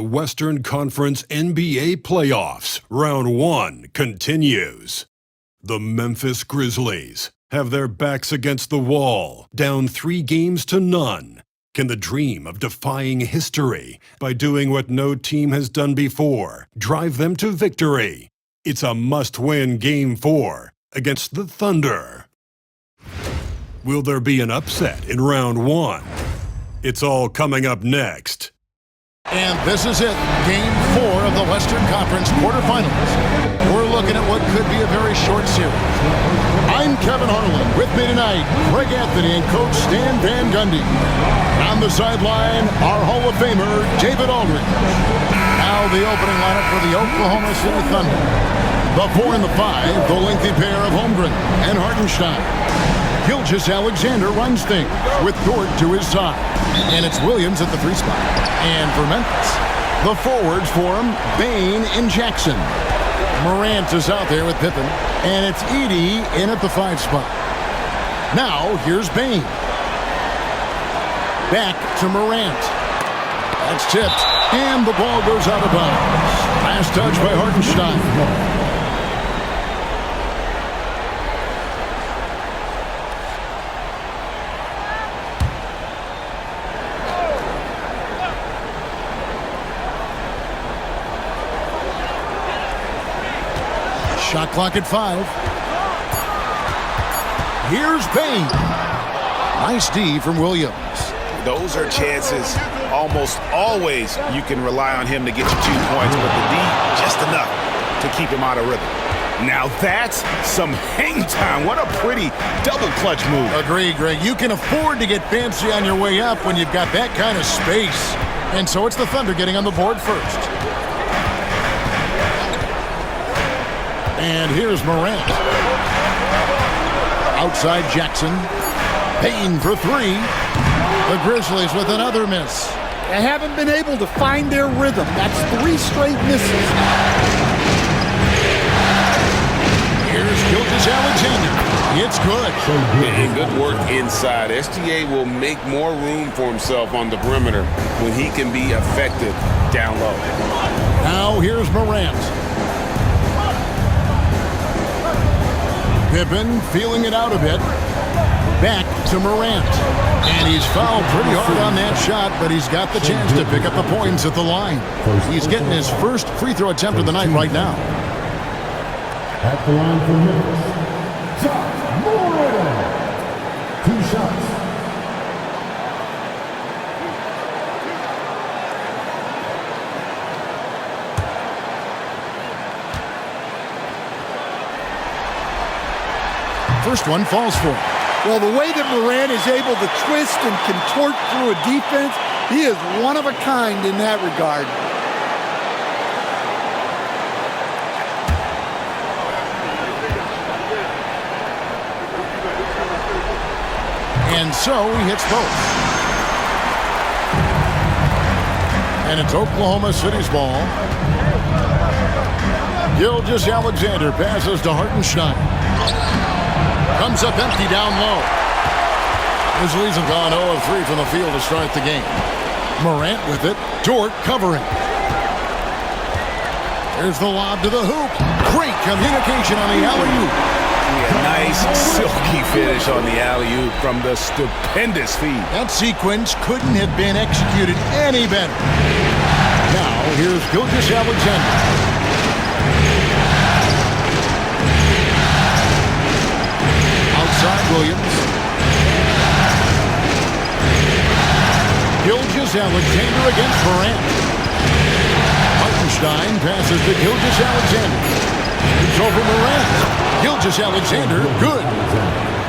Western Conference NBA playoffs. Round 1 continues. The Memphis Grizzlies have their backs against the wall, down 3-0. Can the dream of defying history by doing what no team has done before drive them to victory? It's a must-win Game 4 against the Thunder. Will there be an upset in Round 1? It's all coming up next. And this is it, Game 4 of the Western Conference quarterfinals. We're looking at what could be a very short series. I'm Kevin Harlan. With me tonight, Greg Anthony and Coach Stan Van Gundy. On the sideline, our Hall of Famer, David Aldridge. Now the opening lineup for the Oklahoma City Thunder. The 4 and the 5, the lengthy pair of Holmgren and Hartenstein. Gilgeous-Alexander runs things with Dort to his side. And it's Williams at the 3 spot. And for Memphis, the forwards for him, Bane and Jackson. Morant is out there with Pippen. And it's Edey in at the 5 spot. Now, here's Bane. Back to Morant. That's tipped. And the ball goes out of bounds. Last touch by Hartenstein. Shot clock at 5. Here's Bane. Nice D from Williams. Those are chances almost always you can rely on him to get you 2 points, but the D, just enough to keep him out of rhythm. Now that's some hang time. What a pretty double clutch move. Agree, Greg. You can afford to get fancy on your way up when you've got that kind of space. And so it's the Thunder getting on the board first. And here's Morant. Outside Jackson. Payne for 3. The Grizzlies with another miss. They haven't been able to find their rhythm. That's 3 straight misses. Here's Gilgeous-Alexander. It's good. And good work inside. SGA will make more room for himself on the perimeter when he can be effective down low. Now here's Morant. Pippen feeling it out a bit. Back to Morant. And he's fouled pretty hard on that shot, but he's got the chance to pick up the points at the line. He's getting his first free throw attempt of the night right now. At the line for Memphis, Morant. 2 shots. First one falls for him. Well, the way that Morant is able to twist and contort through a defense, he is one of a kind in that regard. And so he hits both. And it's Oklahoma City's ball. Gilgeous-Alexander passes to Hartenstein. Comes up empty down low. Grizzlies have gone 0 of 3 from the field to start the game. Morant with it. Dort covering. There's the lob to the hoop. Great communication on the alley-oop. Yeah, nice silky finish on the alley-oop from the stupendous feed. That sequence couldn't have been executed any better. Now here's Gilgeous-Alexander. Williams. Gilgeous-Alexander against Morant. Hartenstein passes to Gilgeous-Alexander. It's over Morant. Gilgeous-Alexander, good.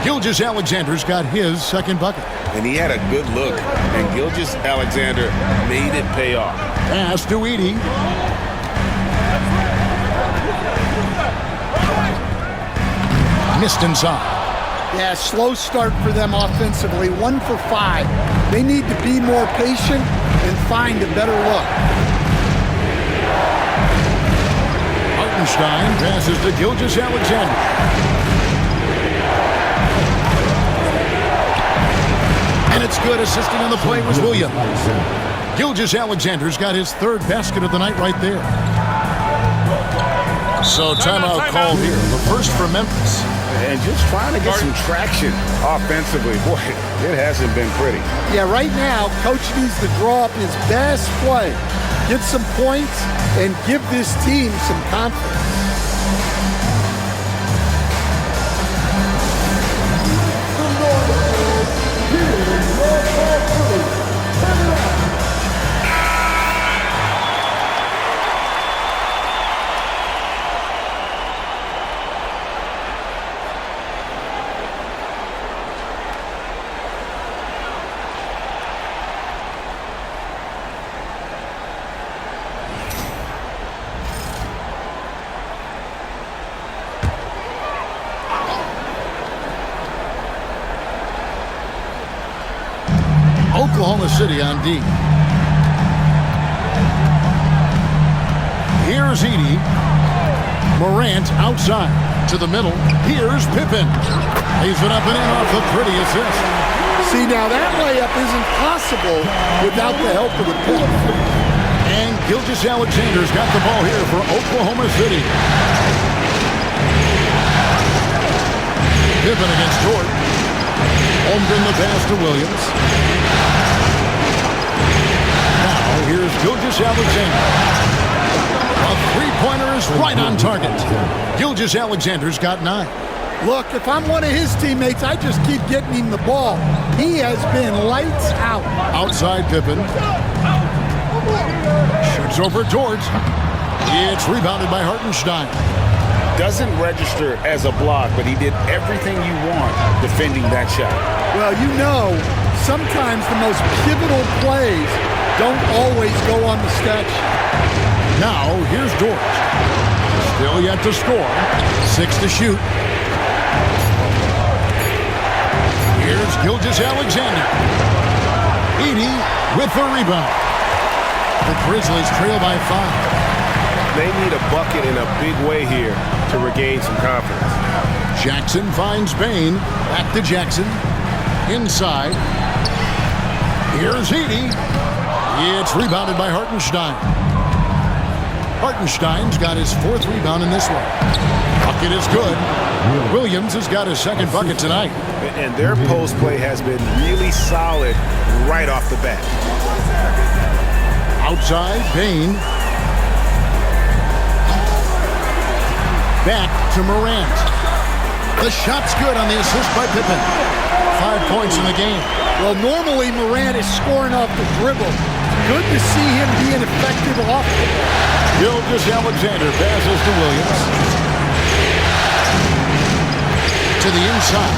Gilgeous-Alexander's got his second bucket. And he had a good look, and Gilgeous-Alexander made it pay off. Pass to Edey. Missed inside. Yeah, slow start for them offensively. 1 for 5. They need to be more patient and find a better look. Hartenstein passes to Gilgeous-Alexander. And it's good. Assisting on the play was Williams. Gilgeous-Alexander's got his third basket of the night right there. So timeout called here. The first for Memphis. And just trying to get some traction offensively. Boy, it hasn't been pretty. Yeah, right now, Coach needs to draw up his best play, get some points, and give this team some confidence. Oklahoma City on D. Here's Edey. Morant outside to the middle. Here's Pippen. Lays it up and in off the pretty assist. See, now that layup isn't possible without the help of the pick. And Gilgeous-Alexander's got the ball here for Oklahoma City. Pippen against Dort. Holmgren the pass to Williams. Now here's Gilgeous-Alexander. A three-pointer is right on target. Gilgeous-Alexander's got 9. Look, if I'm one of his teammates, I just keep getting him the ball. He has been lights out. Outside Pippen. Shoots over Dort. It's rebounded by Hartenstein. Doesn't register as a block, but he did everything you want defending that shot. Well, you know, sometimes the most pivotal plays don't always go on the stat sheet. Now, here's Dort. Still yet to score. 6 to shoot. Here's Gilgeous-Alexander. Edey with the rebound. The Grizzlies trail by 5. They need a bucket in a big way here to regain some confidence. Jackson finds Bain. Back to Jackson. Inside. Here's Edey. It's rebounded by Hartenstein. Hartenstein's got his 4th rebound in this one. Bucket is good. Williams has got his 2nd bucket tonight. And their post play has been really solid right off the bat. Outside, Bain. Back to Morant. The shot's good on the assist by Pippen. 5 points in the game. Well, normally Morant is scoring off the dribble. Good to see him being effective off the ball. Gilgeous-Alexander passes to Williams. To the inside.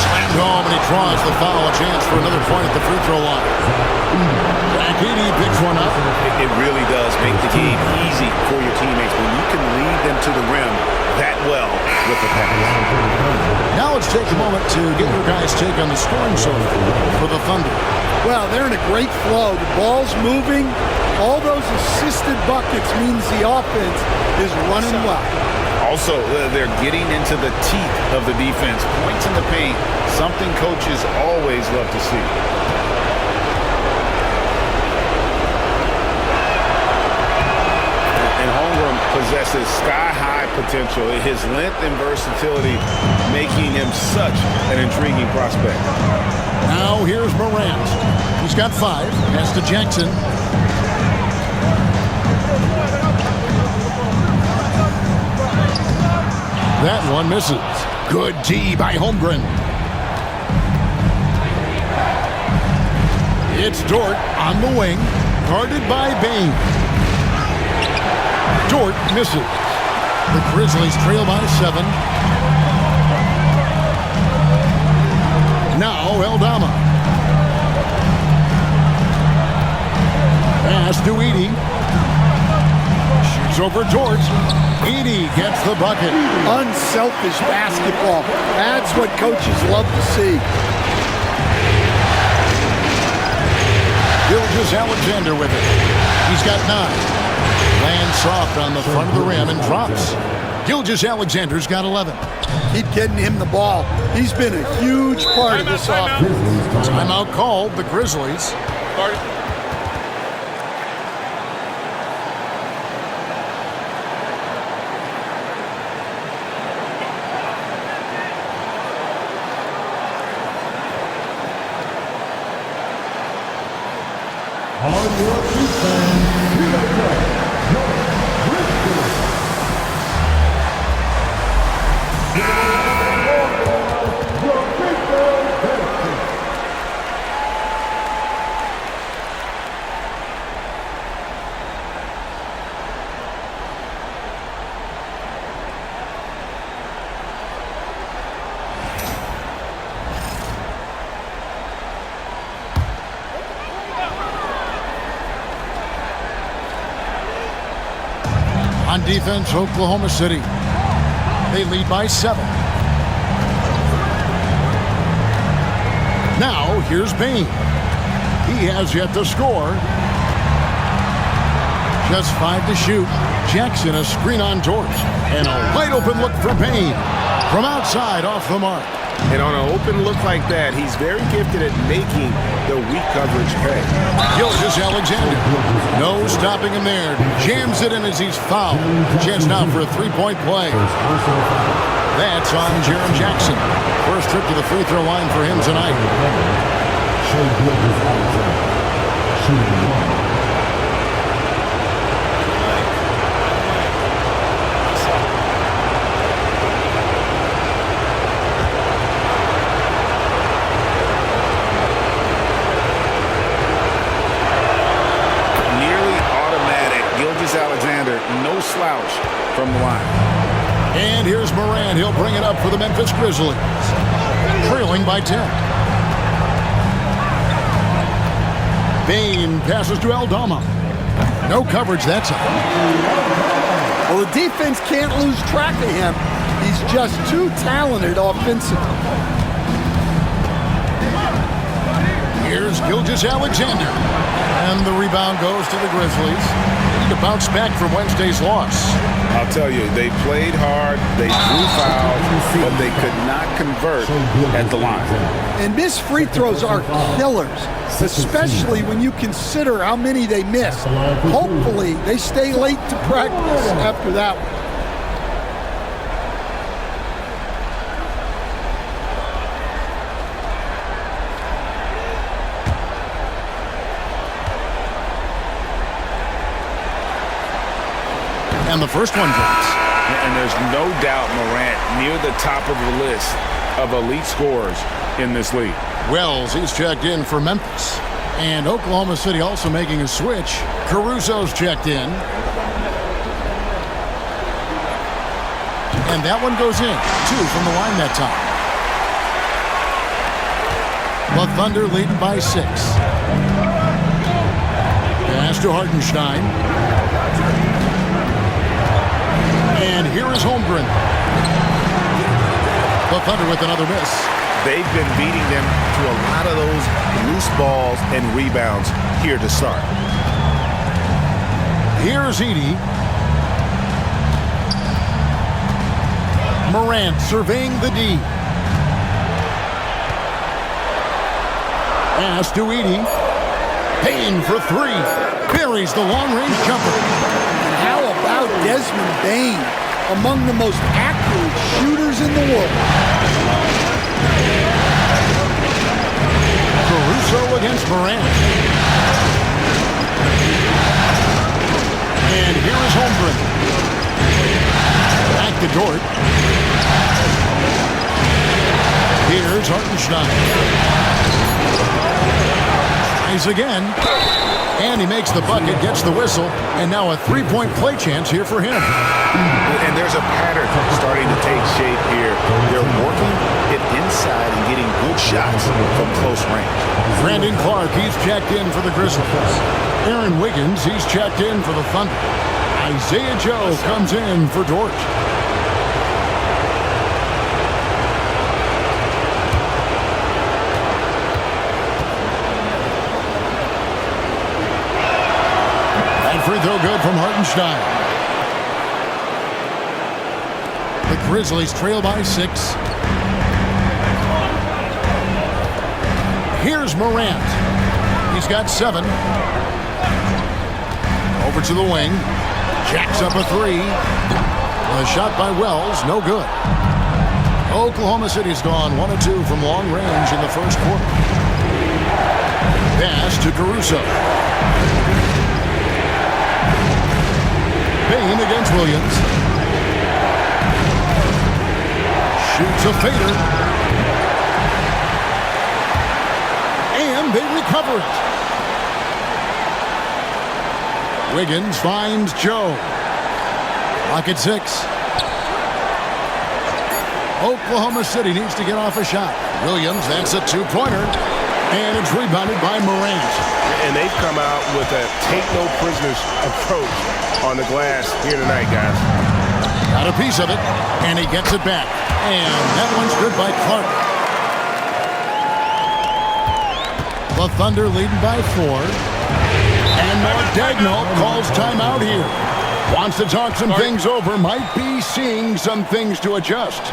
Slammed home, and he draws the foul. A chance for another point at the free throw line. Edey picks one up. It really does make the game easy for your teammates when you can lead them to the rim that well with the pass. Now let's take a moment to get your guys' take on the scoring so for the Thunder. Well, they're in a great flow. The ball's moving. All those assisted buckets means the offense is running well. Also, they're getting into the teeth of the defense. Points in the paint, something coaches always love to see. And Holmgren possesses sky-high potential. His length and versatility making him such an intriguing prospect. Now here's Morant. He's got 5. Pass to Jackson. That one misses. Good D by Holmgren. It's Dort on the wing, guarded by Bain. Dort misses. The Grizzlies trail by 7. Now Dalla. Pass to Edey. Shoots over Dort. Edey gets the bucket. Unselfish basketball. That's what coaches love to see. Gilgeous-Alexander with it. He's got 9. Lands soft on the front of the rim and drops. Gilgeous-Alexander's got 11. Keep getting him the ball. He's been a huge part of this offense. Timeout called, the Grizzlies. On defense, Oklahoma City. They lead by 7. Now, here's Payne. He has yet to score. Just 5 to shoot. Jackson a screen on George. And a wide open look for Payne. From outside, off the mark. And on an open look like that, he's very gifted at making the weak coverage pay. Gilgeous-Alexander. No stopping him there. Jams it in as he's fouled. Chance now for a three-point play. That's on Jaren Jackson. First trip to the free throw line for him tonight. Alexander, no slouch from the line. And here's Morant. He'll bring it up for the Memphis Grizzlies. Trailing by 10. Payne passes to Dalla. No coverage that time. Well, the defense can't lose track of him. He's just too talented offensively. Here's Gilgeous-Alexander. And the rebound goes to the Grizzlies. To bounce back from Wednesday's loss. I'll tell you, they played hard, they drew fouls, but they could not convert at the line. And missed free throws are killers, especially when you consider how many they miss. Hopefully, they stay late to practice after that one. And the first one drops. And there's no doubt Morant near the top of the list of elite scorers in this league. Wells, he's checked in for Memphis. And Oklahoma City also making a switch. Caruso's checked in. And that one goes in. 2 from the line that time. The Thunder leading by 6. Pass to Hartenstein. And here is Holmgren. The Thunder with another miss. They've been beating them to a lot of those loose balls and rebounds here to start. Here's Edey. Morant surveying the D. Pass to Edey. Payne for 3. Buries the long-range jumper. How about Desmond Bane, among the most accurate shooters in the world? Caruso against Morant. And here is Holmgren. Back to Dort. Here's Hartenstein. Tries again. And he makes the bucket, gets the whistle, and now a three-point play chance here for him. And there's a pattern starting to take shape here. They're working it inside and getting good shots from close range. Brandon Clark, he's checked in for the Grizzlies. Aaron Wiggins, he's checked in for the Thunder. Isaiah Joe comes in for Dort. Free throw good from Hartenstein. The Grizzlies trail by 6. Here's Morant. He's got 7. Over to the wing. Jacks up a 3. A shot by Wells, no good. Oklahoma City's gone 1 of 2 from long range in the first quarter. Pass to Caruso. Payne against Williams. Shoots a fader. And they recover it. Wiggins finds Joe. Clock at 6. Oklahoma City needs to get off a shot. Williams, that's a 2-pointer. And it's rebounded by Morant. And they've come out with a take-no-prisoners approach on the glass here tonight, guys. Got a piece of it, and he gets it back. And that one's good by Clark. The Thunder leading by 4. And Dagnall calls timeout here. Wants to talk some things over. Might be seeing some things to adjust.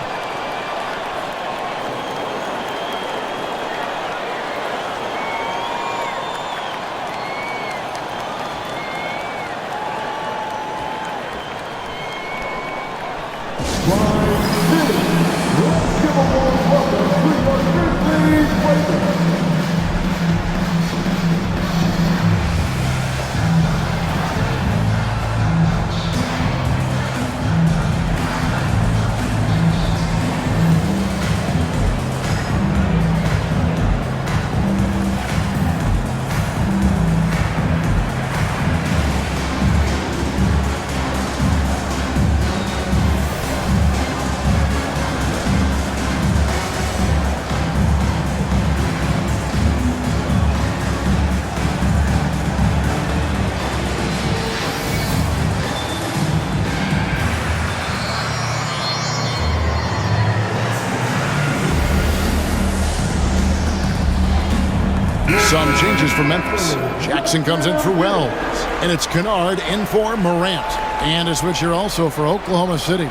Some changes for Memphis. Jackson comes in for Wells. And it's Kennard in for Morant. And a switcher also for Oklahoma City.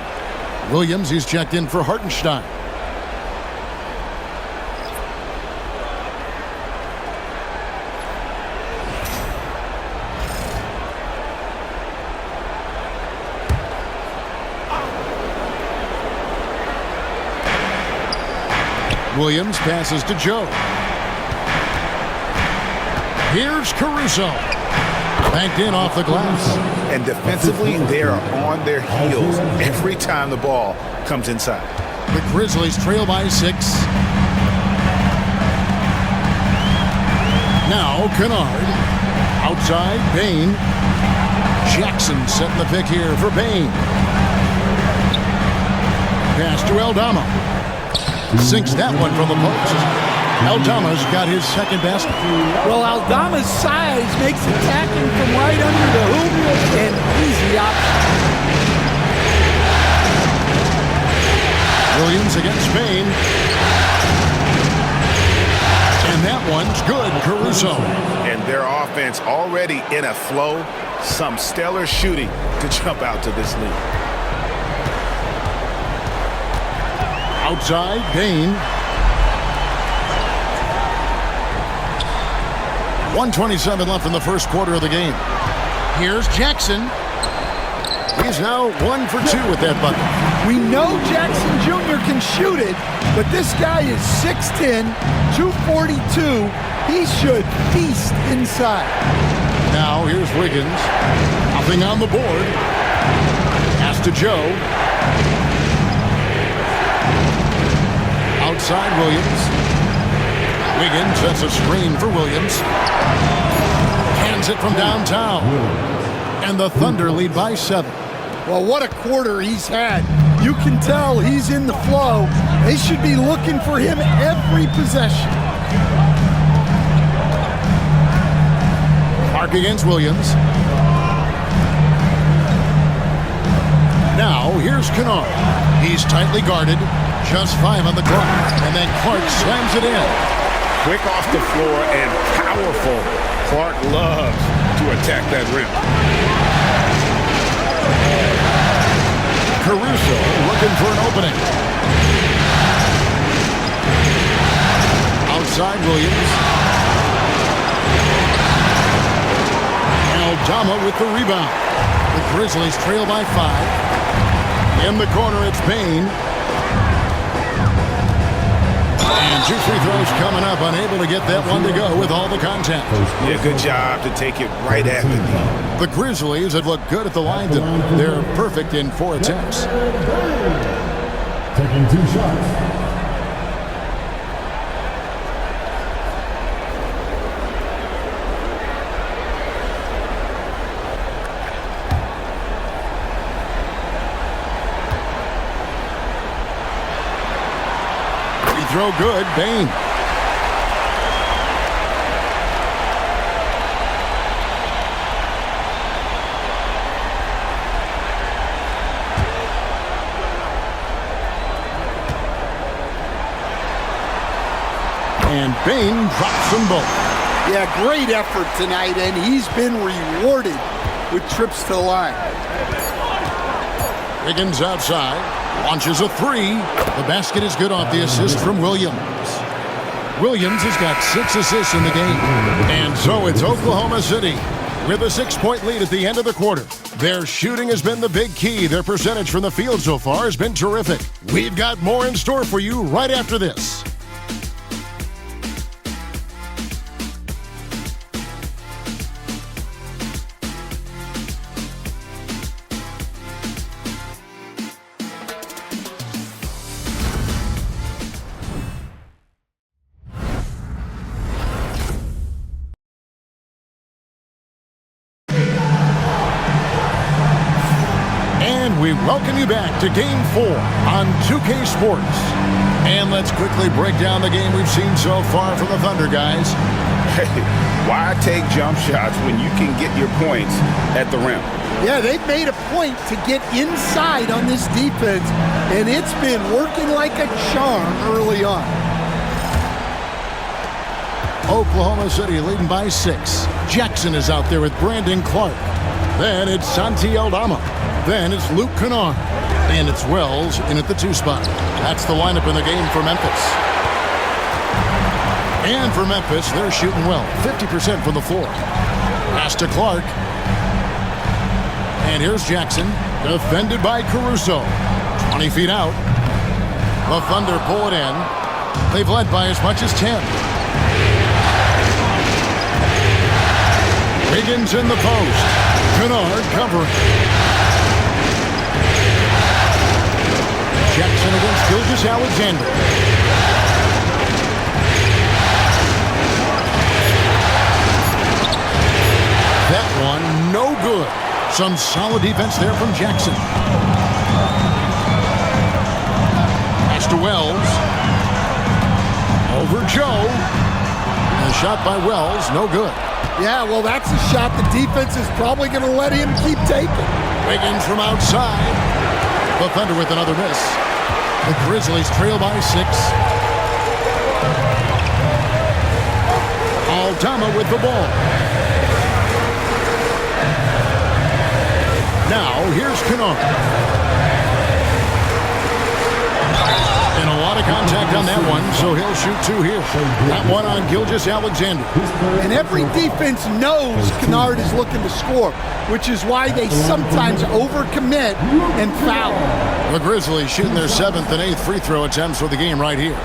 Williams, he's checked in for Hartenstein. Williams passes to Joe. Here's Caruso. Banked in off the glass. And defensively, they are on their heels every time the ball comes inside. The Grizzlies trail by 6. Now Kennard. Outside, Bane. Jackson setting the pick here for Bane. Pass to Aldama. Sinks that one from the post. Aldama's got his second basket. Well, Aldama's size makes attacking from right under the hoop an easy option. Williams against Bane. And that one's good, Caruso. And their offense already in a flow. Some stellar shooting to jump out to this lead. Outside, Bane. 1:27 left in the first quarter of the game. Here's Jackson. He's now 1 for 2 with that bucket. We know Jackson Jr. can shoot it, but this guy is 6'10", 242. He should feast inside. Now here's Wiggins. Nothing on the board. Pass to Joe. Outside Williams. Wiggins sets a screen for Williams. Hands it from downtown. And the Thunder lead by 7. Well, what a quarter he's had. You can tell he's in the flow. They should be looking for him every possession. Clark against Williams. Now here's Kennard. He's tightly guarded. Just 5 on the clock. And then Clark slams it in. Quick off the floor and powerful. Clark loves to attack that rim. Caruso looking for an opening. Outside Williams. Aldama with the rebound. The Grizzlies trail by 5. In the corner, it's Bane. And 2 free throws coming up, unable to get that one to go with all the contact. Yeah, good job to take it right at the knee. The Grizzlies have looked good at the line tonight. They're perfect in 4 attempts. Taking 2 shots. Throw good, Bane. Bain drops them both. Yeah, great effort tonight, and he's been rewarded with trips to the line. Higgins outside, launches a three. The basket is good off the assist from Williams. Williams has got 6 assists in the game. And so it's Oklahoma City with a 6-point lead at the end of the quarter. Their shooting has been the big key. Their percentage from the field so far has been terrific. We've got more in store for you right after this. We welcome you back to Game 4 on 2K Sports. And let's quickly break down the game we've seen so far from the Thunder, guys. Hey, why take jump shots when you can get your points at the rim? Yeah, they've made a point to get inside on this defense, and it's been working like a charm early on. Oklahoma City leading by 6. Jackson is out there with Brandon Clark. Then it's Santi Aldama. Then it's Luke Kennard. And it's Wells in at the 2 spot. That's the lineup in the game for Memphis. And for Memphis, they're shooting well. 50% from the floor. Pass to Clark. And here's Jackson. Defended by Caruso. 20 feet out. The Thunder pull it in. They've led by as much as 10. Higgins in the post. Kennard covering. Jackson against Gilgeous-Alexander. That one, no good. Some solid defense there from Jackson. Pass to Wells. Over Joe. And a shot by Wells, no good. Yeah, well, that's a shot the defense is probably going to let him keep taking. Wiggins from outside. The Thunder with another miss. The Grizzlies trail by 6. Aldama with the ball. Now, here's Kennard. And a lot of contact on that one, so he'll shoot 2 here. That one on Gilgeous-Alexander. And every defense knows Kennard is looking to score, which is why they sometimes overcommit and foul. The Grizzlies shooting their 7th and 8th free throw attempts for the game right here.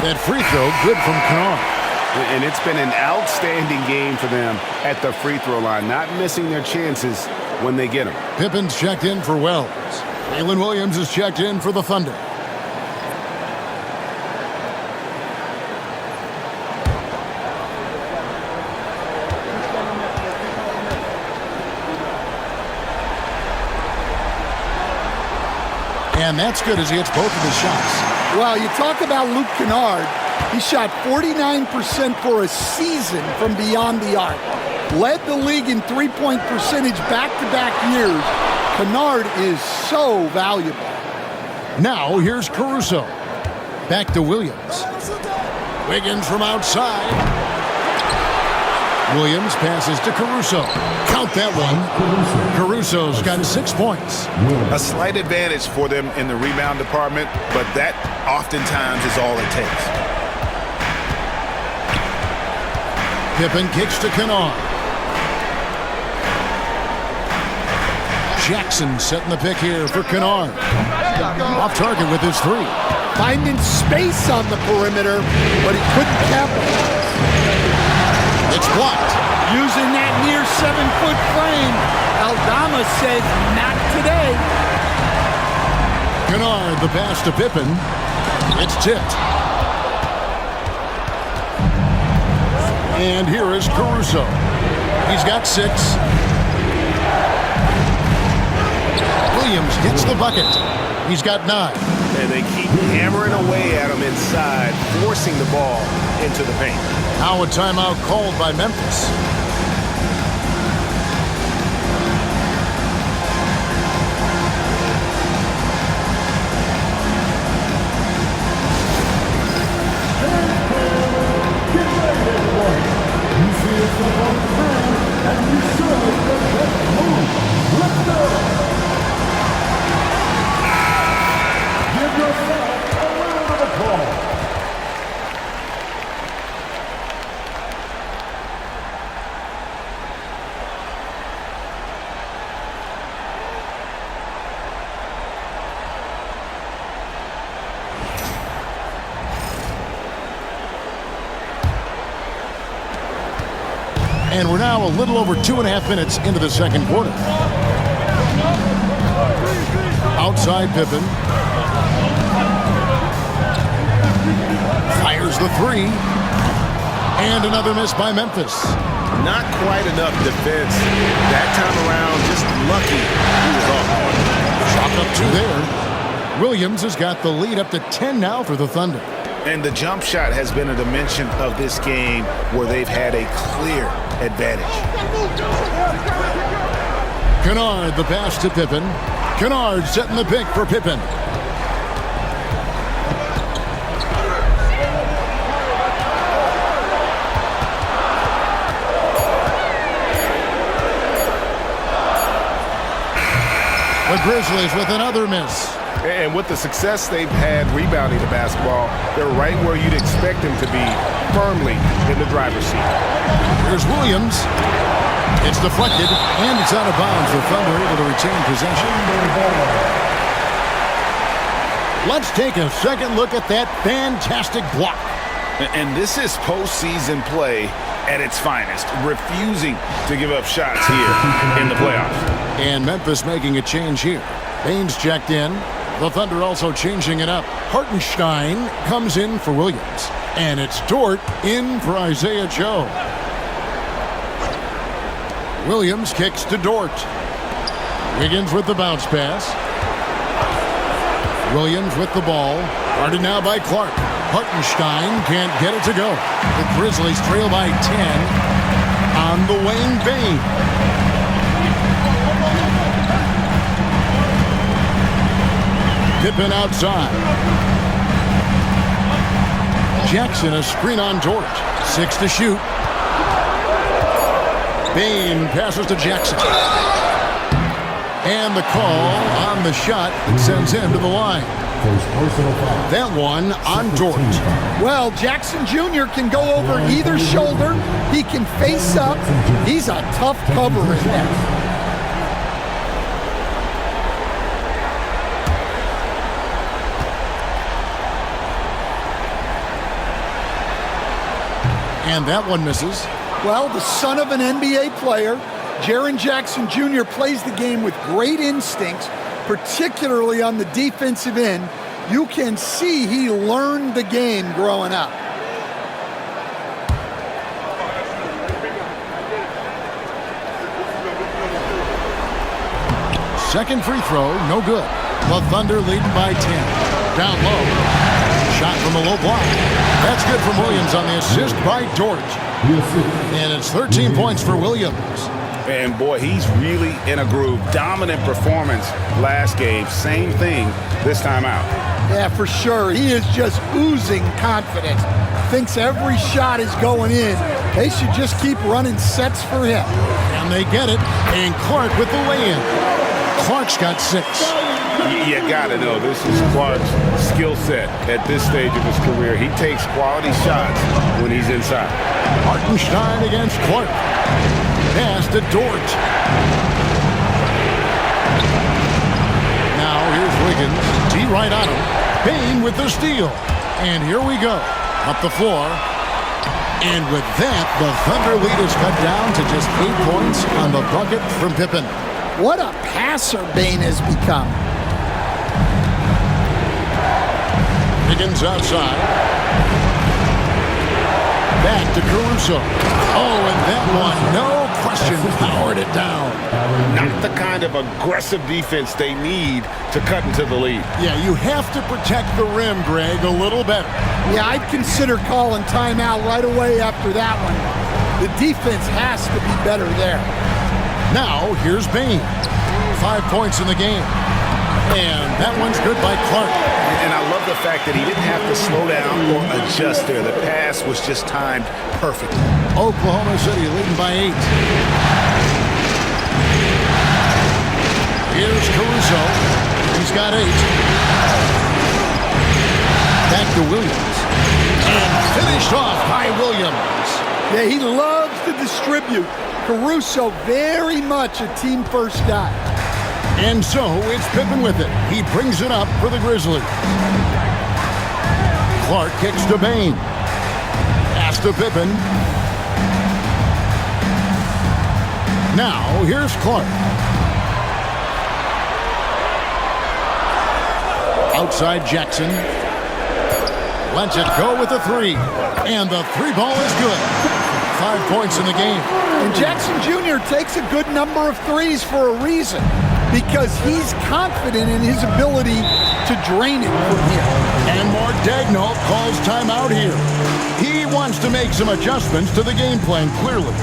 That free throw good from Kennard. And it's been an outstanding game for them at the free throw line, not missing their chances when they get them. Pippen's checked in for Wells. Jalen Williams is checked in for the Thunder. And that's good as he hits both of his shots. Well, you talk about Luke Kennard. He shot 49% for a season from beyond the arc. Led the league in three-point percentage back-to-back years. Kennard is so valuable. Now here's Caruso. Back to Williams. Wiggins from outside. Williams passes to Caruso. Count that one. Caruso's got 6 points. A slight advantage for them in the rebound department, but that oftentimes is all it takes. Pippen kicks to Kennard. Jackson setting the pick here for Kennard. Off target with his 3. Finding space on the perimeter, but he couldn't capitalize. It's blocked. Using that near 7-foot frame, Aldama says, not today. Kennard, the pass to Pippen. It's tipped. And here is Caruso. He's got 6. Williams gets the bucket. He's got 9. And and they keep hammering away at him inside, forcing the ball into the paint. Now a timeout called by Memphis. And we're now a little over 2.5 minutes into the second quarter. Outside Pippen. Fires the three. And another miss by Memphis. Not quite enough defense that time around. Just lucky he was off. Shot up 2 there. Williams has got the lead up to 10 now for the Thunder. And the jump shot has been a dimension of this game where they've had a clear advantage. Kennard, the pass to Pippen. Kennard setting the pick for Pippen. The Grizzlies with another miss. And with the success they've had rebounding the basketball, they're right where you'd expect them to be, firmly in the driver's seat. Here's Williams. It's deflected, and it's out of bounds. The Thunder able to retain possession. Let's take a second look at that fantastic block. And this is postseason play at its finest, refusing to give up shots here in the playoffs. And Memphis making a change here. Baines checked in. The Thunder also changing it up. Hartenstein comes in for Williams. And it's Dort in for Isaiah Joe. Williams kicks to Dort. Wiggins with the bounce pass. Williams with the ball. Guarded now by Clark. Hartenstein can't get it to go. The Grizzlies trail by 10 on the wing. Bane. Pippen outside. Jackson a screen on Dort. 6 to shoot. Bane passes to Jackson. And the call on the shot that sends him to the line. That one on Dort. Well, Jackson Jr. can go over either shoulder. He can face up. He's a tough cover in that. And that one misses. Well, the son of an NBA player, Jaren Jackson Jr. plays the game with great instincts, particularly on the defensive end. You can see he learned the game growing up. Second free throw, no good. The Thunder leading by 10. Down low. Shot from a low block. That's good from Williams on the assist by Dort. And it's 13 points for Williams. And boy, he's really in a groove. Dominant performance last game. Same thing this time out. Yeah, for sure. He is just oozing confidence. Thinks every shot is going in. They should just keep running sets for him. And they get it. And Clark with the lay-in. Clark's got 6. You gotta know, this is Clark's skill set at this stage of his career. He takes quality shots when he's inside. Hartenstein against Clark. Pass to Dort. Now here's Wiggins. T right on him. Bane with the steal. And here we go. Up the floor. And with that, the Thunder lead is cut down to just 8 points on the bucket from Pippen. What a passer Bane has become. Wiggins outside. Back to Caruso. Oh, and that one, no question, powered it down. Not the kind of aggressive defense they need to cut into the lead. Yeah, you have to protect the rim, Greg, a little better. Yeah, I'd consider calling timeout right away after that one. The defense has to be better there. Now, here's Bain. 5 points in the game. And that one's good by Clark. And I love the fact that he didn't have to slow down or adjust there. The pass was just timed perfectly. Oklahoma City leading by 8. Here's Caruso. He's got 8. Back to Williams. And finished off by Williams. Yeah, he loves to distribute. Caruso, very much a team-first guy. And so it's Pippen with it. He brings it up for the Grizzlies. Clark kicks to Bain. Pass to Pippen. Now here's Clark. Outside Jackson. Lets it go with a 3. And the 3 ball is good. 5 points in the game. And Jackson Jr. takes a good number of threes for a reason, because he's confident in his ability to drain it from here. And Dagnall calls timeout here. He wants to make some adjustments to the game plan, clearly.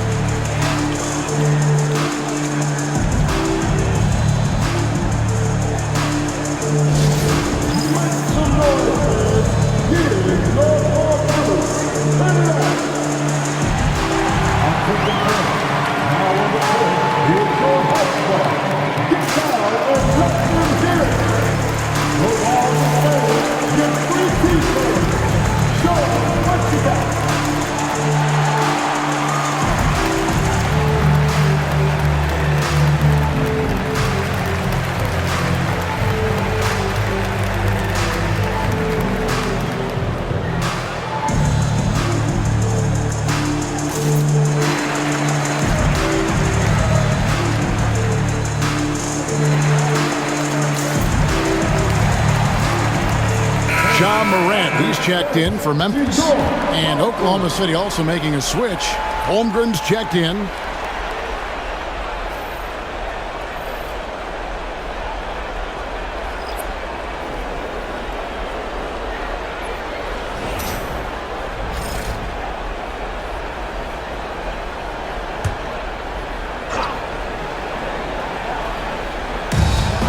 He's checked in for Memphis. And Oklahoma City also making a switch. Holmgren's checked in.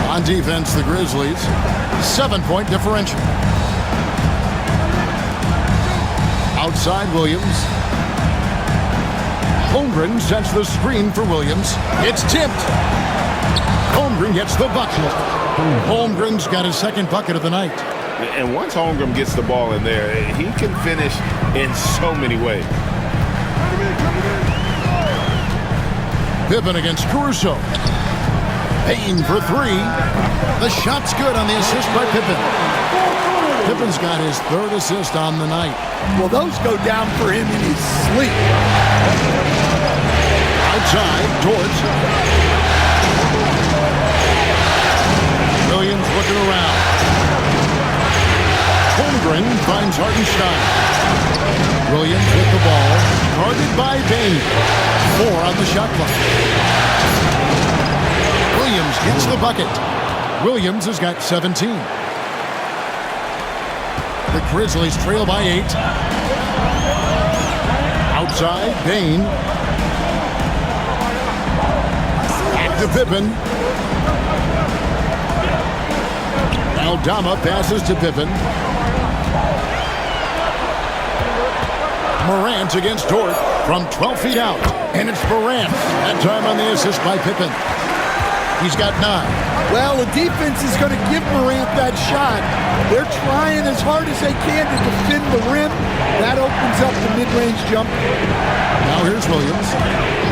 On defense, the Grizzlies. 7-point differential. Outside Williams. Holmgren sets the screen for Williams. It's tipped. Holmgren gets the bucket. Holmgren's got his second bucket of the night. And once Holmgren gets the ball in there, he can finish in so many ways. Pippen against Caruso. Payne for 3. The shot's good on the assist by Pippen. Pippen's got his 3rd assist on the night. Well, those go down for him in his sleep. Outside, George. Williams looking around. Holmgren finds Hartenstein. Williams with the ball. Guarded by Bain. 4 on the shot clock. Williams gets the bucket. Williams has got 17. The Grizzlies trail by 8. Outside, Bain. Back to Pippen. Now Dalla passes to Pippen. Morant against Dort from 12 feet out. And it's Morant. That time on the assist by Pippen. He's got 9. Well, the defense is going to give Morant that shot. They're trying as hard as they can to defend the rim. That opens up the mid-range jumper. Now here's Williams.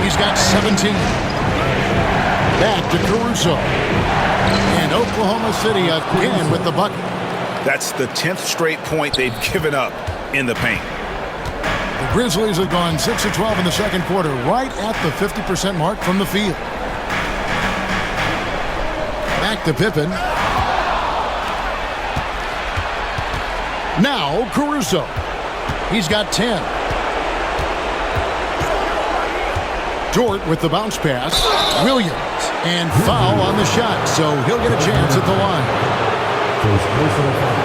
He's got 17. Back to Caruso. And Oklahoma City again with the bucket. That's the 10th straight point they've given up in the paint. The Grizzlies have gone 6 of 12 in the second quarter, right at the 50% mark from the field. Back to Pippen. Now Caruso. He's got 10. Dort with the bounce pass. Williams. And foul on the shot, so he'll get a chance at the line. First personal foul.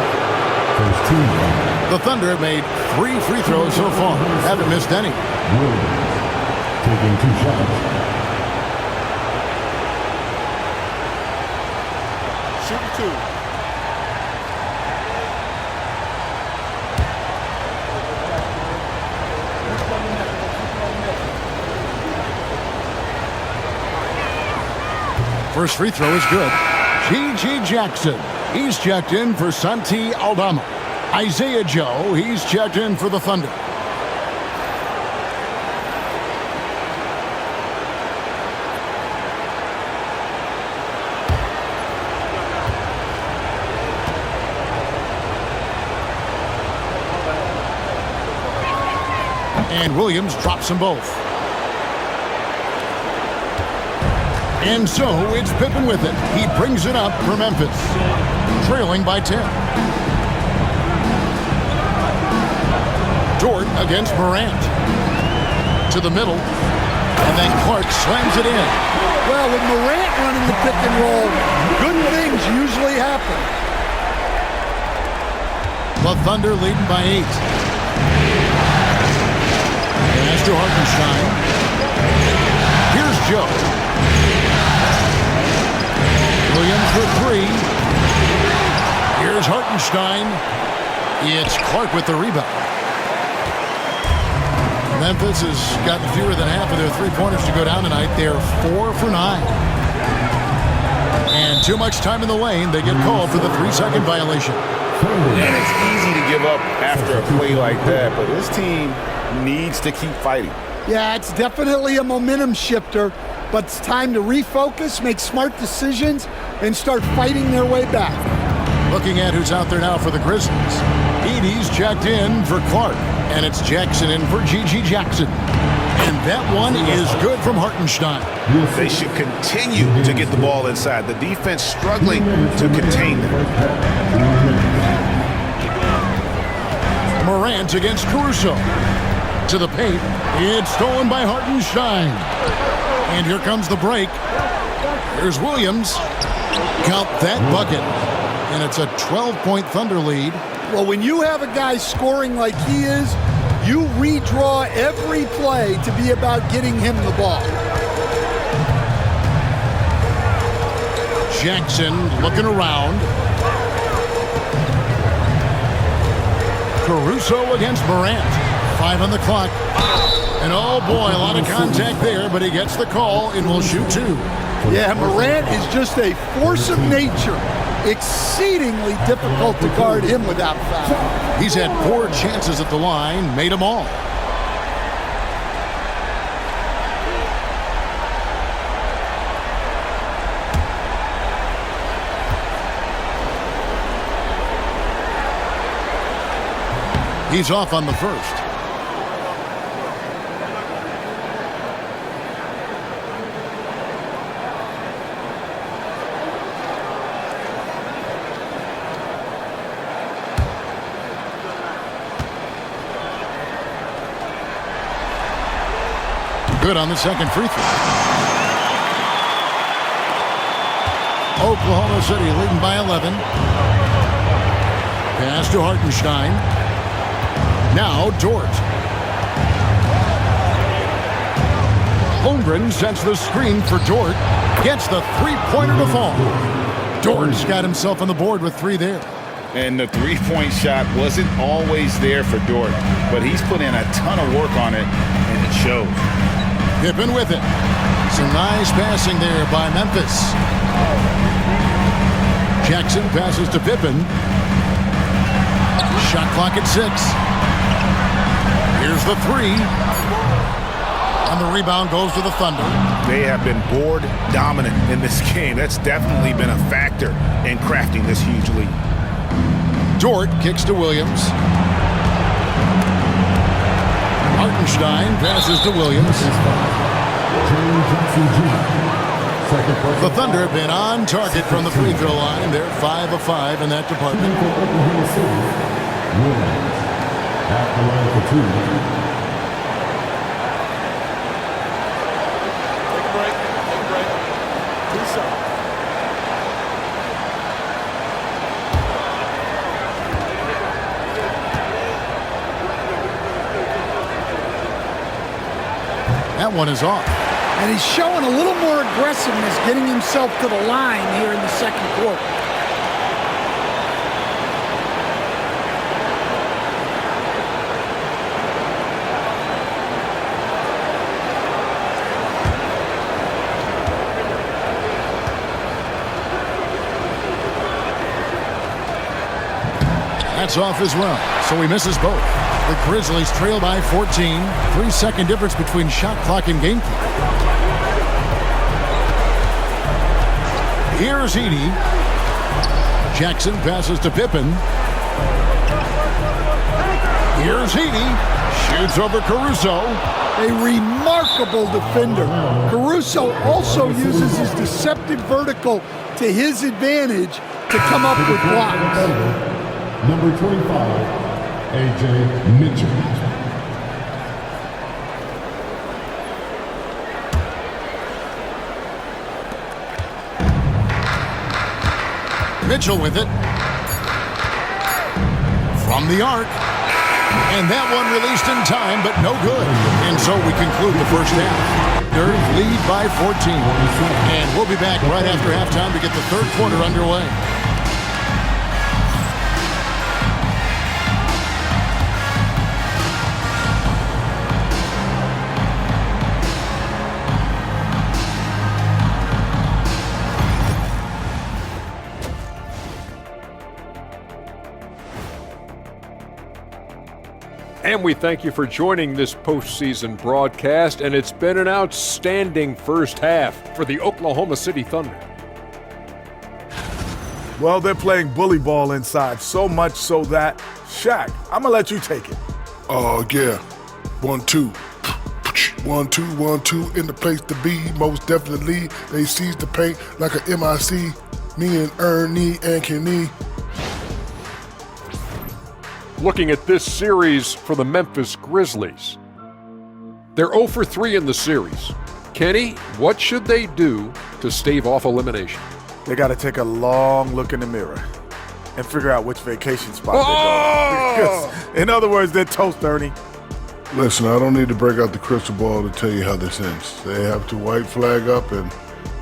First team foul. The Thunder have made 3 free throws so far. Haven't missed any. Williams taking 2 shots. Shoot 2. First free throw is good. G.G. Jackson. He's checked in for Santi Aldama. Isaiah Joe. He's checked in for the Thunder. And Williams drops them both. And so it's Pippen with it. He brings it up for Memphis, trailing by 10. Dort against Morant. To the middle. And then Clark slams it in. Well, with Morant running the pick and roll, good things usually happen. The Thunder leading by 8. Pass to Hartenstein. Here's Joe. Williams for 3. Here's Hartenstein. It's Clark with the rebound. Memphis has gotten fewer than half of their three-pointers to go down tonight. They're 4 for 9. And too much time in the lane. They get called for the 3-second violation. And it's easy to give up after a play like that, but this team needs to keep fighting. Yeah, it's definitely a momentum shifter, but it's time to refocus, make smart decisions, and start fighting their way back. Looking at who's out there now for the Grizzlies. Edey's checked in for Clark, and it's Jackson in for G.G. Jackson. And that one is good from Hartenstein. They should continue to get the ball inside. The defense struggling to contain them. Morant against Caruso. To the paint. It's stolen by Hartenstein. And here comes the break. Here's Williams. Count that bucket. And it's a 12-point Thunder lead. Well, when you have a guy scoring like he is, you redraw every play to be about getting him the ball. Jackson looking around. Caruso against Morant. 5 on the clock. And oh boy, a lot of contact there, but he gets the call and will shoot 2. Yeah, Morant is just a force of nature. Exceedingly difficult to guard him without foul. He's had 4 chances at the line, made them all. He's off on the first. Good on the second free throw. Oklahoma City leading by 11. Pass to Hartenstein. Now Dort. Holmgren sets the screen for Dort. Gets the three-pointer to fall. Dort's got himself on the board with 3 there. And the three-point shot wasn't always there for Dort, but he's put in a ton of work on it, and it shows. Pippen with it. Some nice passing there by Memphis. Jackson passes to Pippen. Shot clock at 6. Here's the 3. And the rebound goes to the Thunder. They have been board dominant in this game. That's definitely been a factor in crafting this huge lead. Dort kicks to Williams. Hartenstein passes to Williams. The Thunder have been on target from the free throw line. They're 5 of 5 in that department. At the line for 2. that one is off. And he's showing a little more aggressiveness, getting himself to the line here in the second quarter. That's off as well, so he misses both. The Grizzlies trail by 14. 3-second difference between shot clock and game clock. Here's Edey. Jackson passes to Pippen. Here's Edey. Shoots over Caruso. A remarkable defender. Caruso also uses his deceptive vertical to his advantage to come up with blocks. Number 25, A.J. Mitchell. Mitchell with it. From the arc. And that one released in time, but no good. And so we conclude the first half. Third lead by 14. And we'll be back right after halftime to get the third quarter underway. And we thank you for joining this postseason broadcast, and it's been an outstanding first half for the Oklahoma City Thunder. Well, they're playing bully ball inside, so much so that, Shaq, I'm going to let you take it. Oh, yeah. 1-2. 1-2, 1-2 in the place to be. Most definitely, they seize the paint like a MIC. Me and Ernie and Kenny. Looking at this series for the Memphis Grizzlies. They're 0 for 3 in the series. Kenny, what should they do to stave off elimination? They got to take a long look in the mirror and figure out which vacation spot they're going. Because, in other words, they're toast, Ernie. Listen, I don't need to break out the crystal ball to tell you how this ends. They have to white flag up, and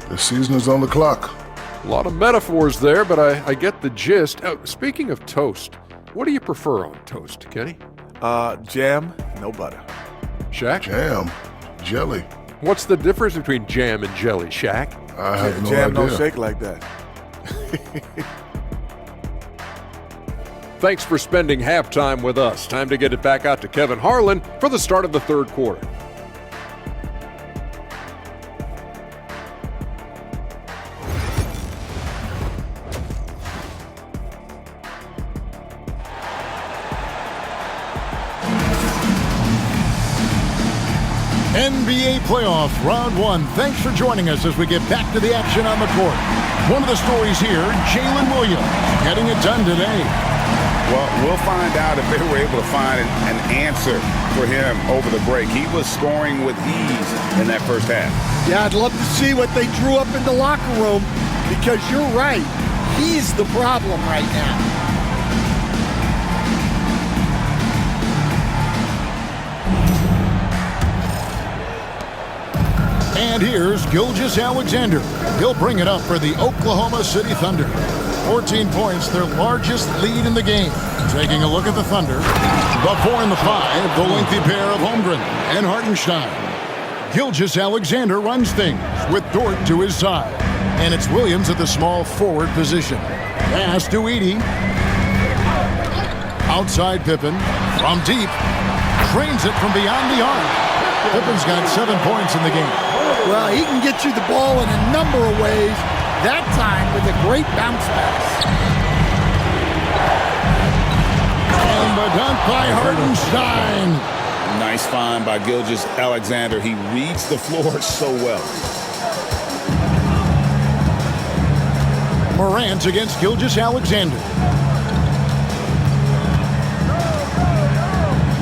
the season is on the clock. A lot of metaphors there, but I get the gist. Speaking of toast, what do you prefer on toast, Kenny? Jam, no butter. Shaq? Jam, jelly. What's the difference between jam and jelly, Shaq? I have no Jam idea. don't shake like that. Thanks for spending halftime with us. Time to get it back out to Kevin Harlan for the start of the third quarter. NBA playoff round one. Thanks for joining us as we get back to the action on the court. One of the stories here, Jalen Williams getting it done today. Well, we'll find out if they were able to find an answer for him over the break. He was scoring with ease in that first half. Yeah, I'd love to see what they drew up in the locker room, because you're right. He's the problem right now. And here's Gilgeous-Alexander. He'll bring it up for the Oklahoma City Thunder. 14 points, their largest lead in the game. Taking a look at the Thunder. Before in the 5, the lengthy pair of Holmgren and Hartenstein. Gilgeous-Alexander runs things with Dort to his side. And it's Williams at the small forward position. Pass to Edey. Outside Pippen. From deep. Trains it from beyond the arc. Pippen's got 7 points in the game. Well, he can get you the ball in a number of ways, that time with a great bounce pass. And the dunk by Hartenstein. Nice find by Gilgeous-Alexander. He reads the floor so well. Morant against Gilgeous-Alexander.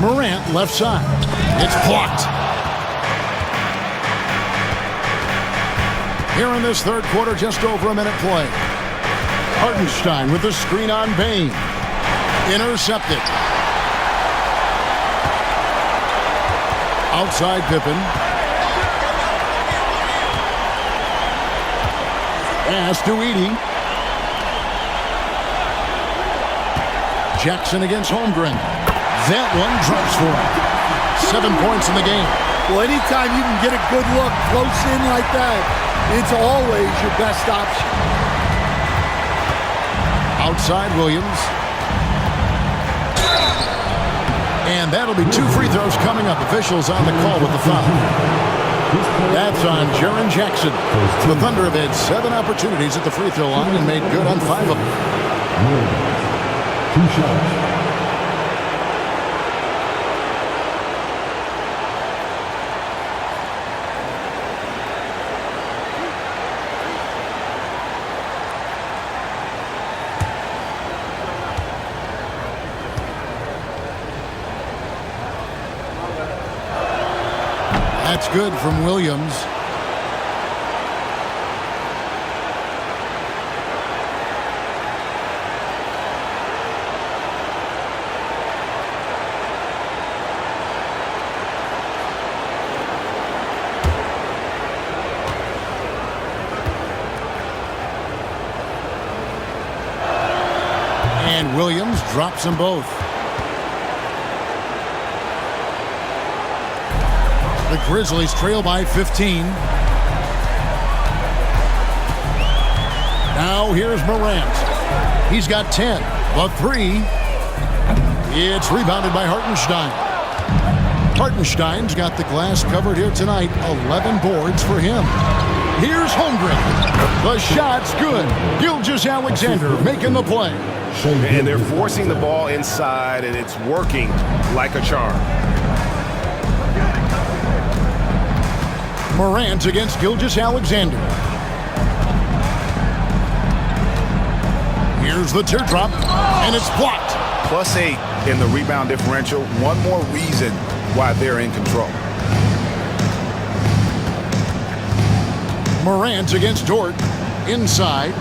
Morant left side. It's blocked. Here in this third quarter, just over a minute play. Hartenstein with the screen on Bane. Intercepted. Outside Pippen. Pass to Edie. Jackson against Holmgren. That one drops for him. 7 points in the game. Well, anytime you can get a good look close in like that, it's always your best option. Outside Williams. And that'll be 2 free throws coming up. Officials on the call with the foul. That's on Jaren Jackson. The Thunder have had 7 opportunities at the free throw line and made good on 5 of them. 2 shots. That's good from Williams. And Williams drops them both. The Grizzlies trail by 15. Now here's Morant. He's got 10. The 3. It's rebounded by Hartenstein. Hartenstein's got the glass covered here tonight. 11 boards for him. Here's Holmgren. The shot's good. Gilgeous-Alexander making the play. And they're forcing the ball inside, and it's working like a charm. Morant against Gilgeous-Alexander. Here's the teardrop, and it's blocked. +8 in the rebound differential. One more reason why they're in control. Morant against Dort. Inside.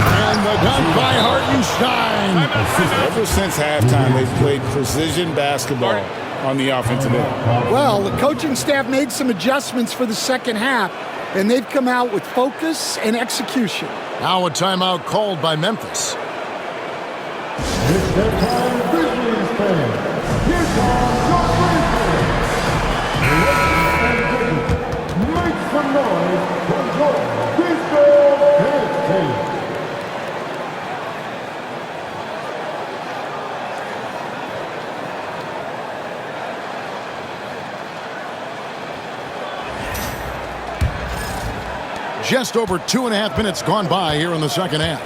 And the dunk by Hartenstein. Ever since halftime, they've played precision basketball on the offensive end. Well, the coaching staff made some adjustments for the second half, and they've come out with focus and execution. Now a timeout called by Memphis. It's their time, Grizzlies fans. Here comes your Grizzlies. Make some noise for your Grizzlies team. Just over 2.5 minutes gone by here in the second half.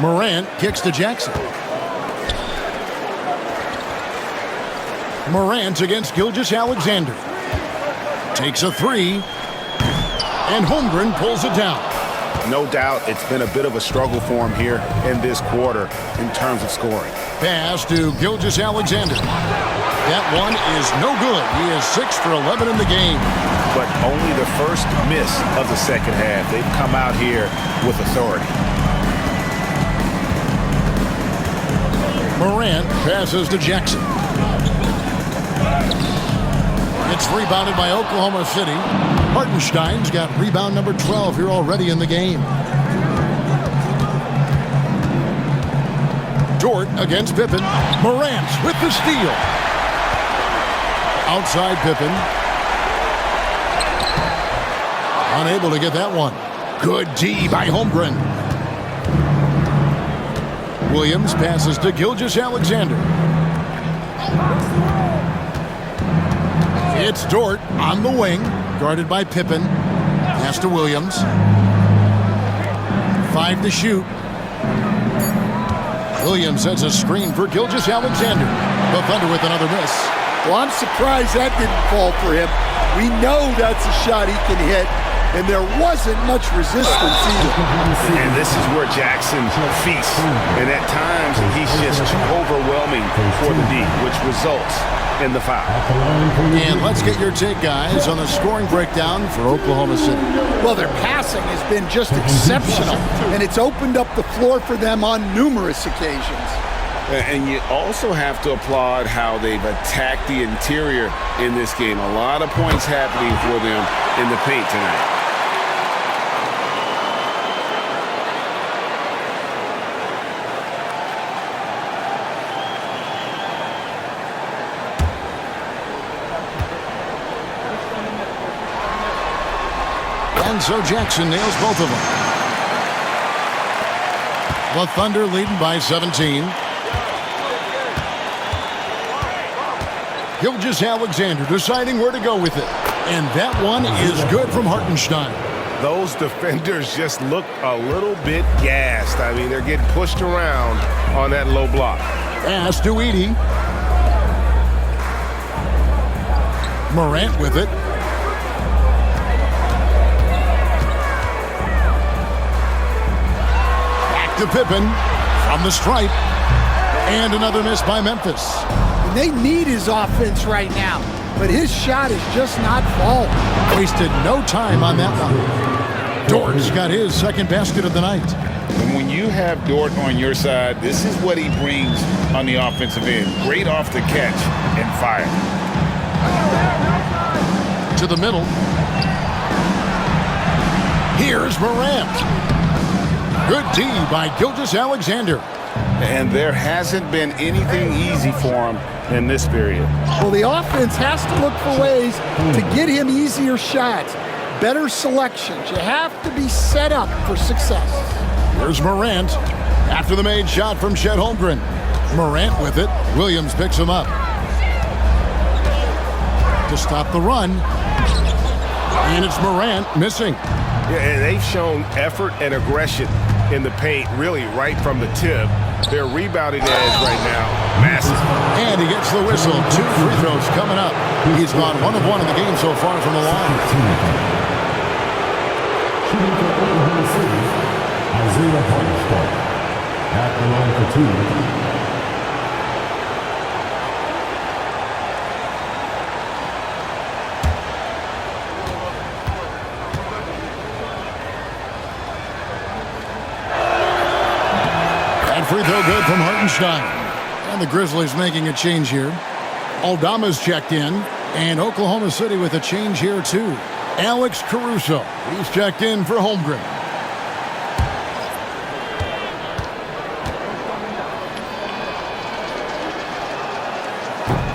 Morant kicks to Jackson. Morant against Gilgeous-Alexander. Takes a 3. And Holmgren pulls it down. No doubt it's been a bit of a struggle for him here in this quarter in terms of scoring. Pass to Gilgeous-Alexander. That one is no good. He is 6 for 11 in the game. But only the first miss of the second half. They've come out here with authority. Morant passes to Jackson. It's rebounded by Oklahoma City. Hartenstein's got rebound number 12 here already in the game. Dort against Pippen. Morant with the steal. Outside Pippen. Unable to get that one. Good D by Holmgren. Williams passes to Gilgeous-Alexander. It's Dort on the wing, guarded by Pippen. Pass to Williams. 5 to shoot. Williams sets a screen for Gilgeous-Alexander. The Thunder with another miss. Well, I'm surprised that didn't fall for him. We know that's a shot he can hit, and there wasn't much resistance either. And this is where Jackson feasts. And at times, he's just too overwhelming for the D, which results in the foul. And let's get your take, guys, on the scoring breakdown for Oklahoma City. Well, their passing has been just exceptional, and it's opened up the floor for them on numerous occasions. And you also have to applaud how they've attacked the interior in this game. A lot of points happening for them in the paint tonight. And so Jackson nails both of them. The Thunder leading by 17. Gilgeous-Alexander deciding where to go with it. And that one is good from Hartenstein. Those defenders just look a little bit gassed. I mean, they're getting pushed around on that low block. Pass to Edey. Morant with it. Back to Pippen from the stripe. And another miss by Memphis. They need his offense right now, but his shot is just not falling. Wasted no time on that one. Dort's got his second basket of the night. And when you have Dort on your side, this is what he brings on the offensive end. Great off the catch and fire. To the middle. Here's Morant. Good D by Gilgeous-Alexander. And there hasn't been anything easy for him in this period. Well, the offense has to look for ways to get him easier shots, better selections. You have to be set up for success. Here's Morant after the made shot from Chet Holmgren. Morant with it. Williams picks him up. To stop the run. And it's Morant missing. Yeah, and they've shown effort and aggression in the paint, really right from the tip. Their rebounding edge right now, massive. And he gets the whistle. 2 free throws coming up. He's gone 1 of 1 in the game so far from the line. Shooting for Oklahoma City, Isaiah Hartenstein. At the line for 2. Free throw good from Hartenstein. And the Grizzlies making a change here. Aldama's checked in. And Oklahoma City with a change here too. Alex Caruso. He's checked in for Holmgren.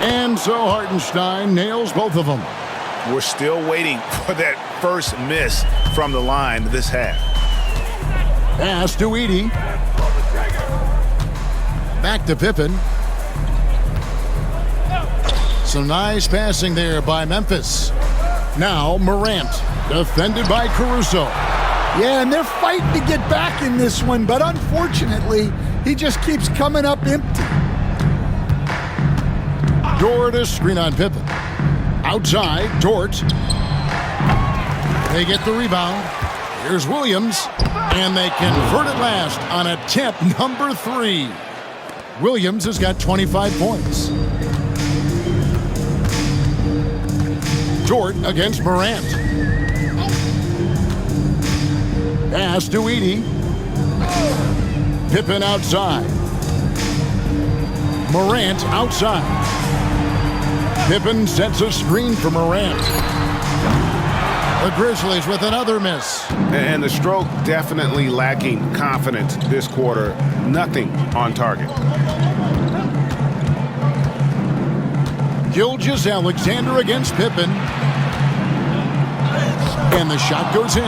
And so Hartenstein nails both of them. We're still waiting for that first miss from the line this half. Pass to Edey. Back to Pippen. Some nice passing there by Memphis. Now Morant, defended by Caruso. Yeah, and they're fighting to get back in this one, but unfortunately, he just keeps coming up empty. Dort a screen on Pippen. Outside, Dort. They get the rebound. Here's Williams, and they convert it last on attempt number 3. Williams has got 25 points. Dort against Morant. Pass to Edey. Pippen outside. Morant outside. Pippen sets a screen for Morant. The Grizzlies with another miss. And the stroke definitely lacking confidence this quarter. Nothing on target. Gilgeous-Alexander against Pippen. And the shot goes in.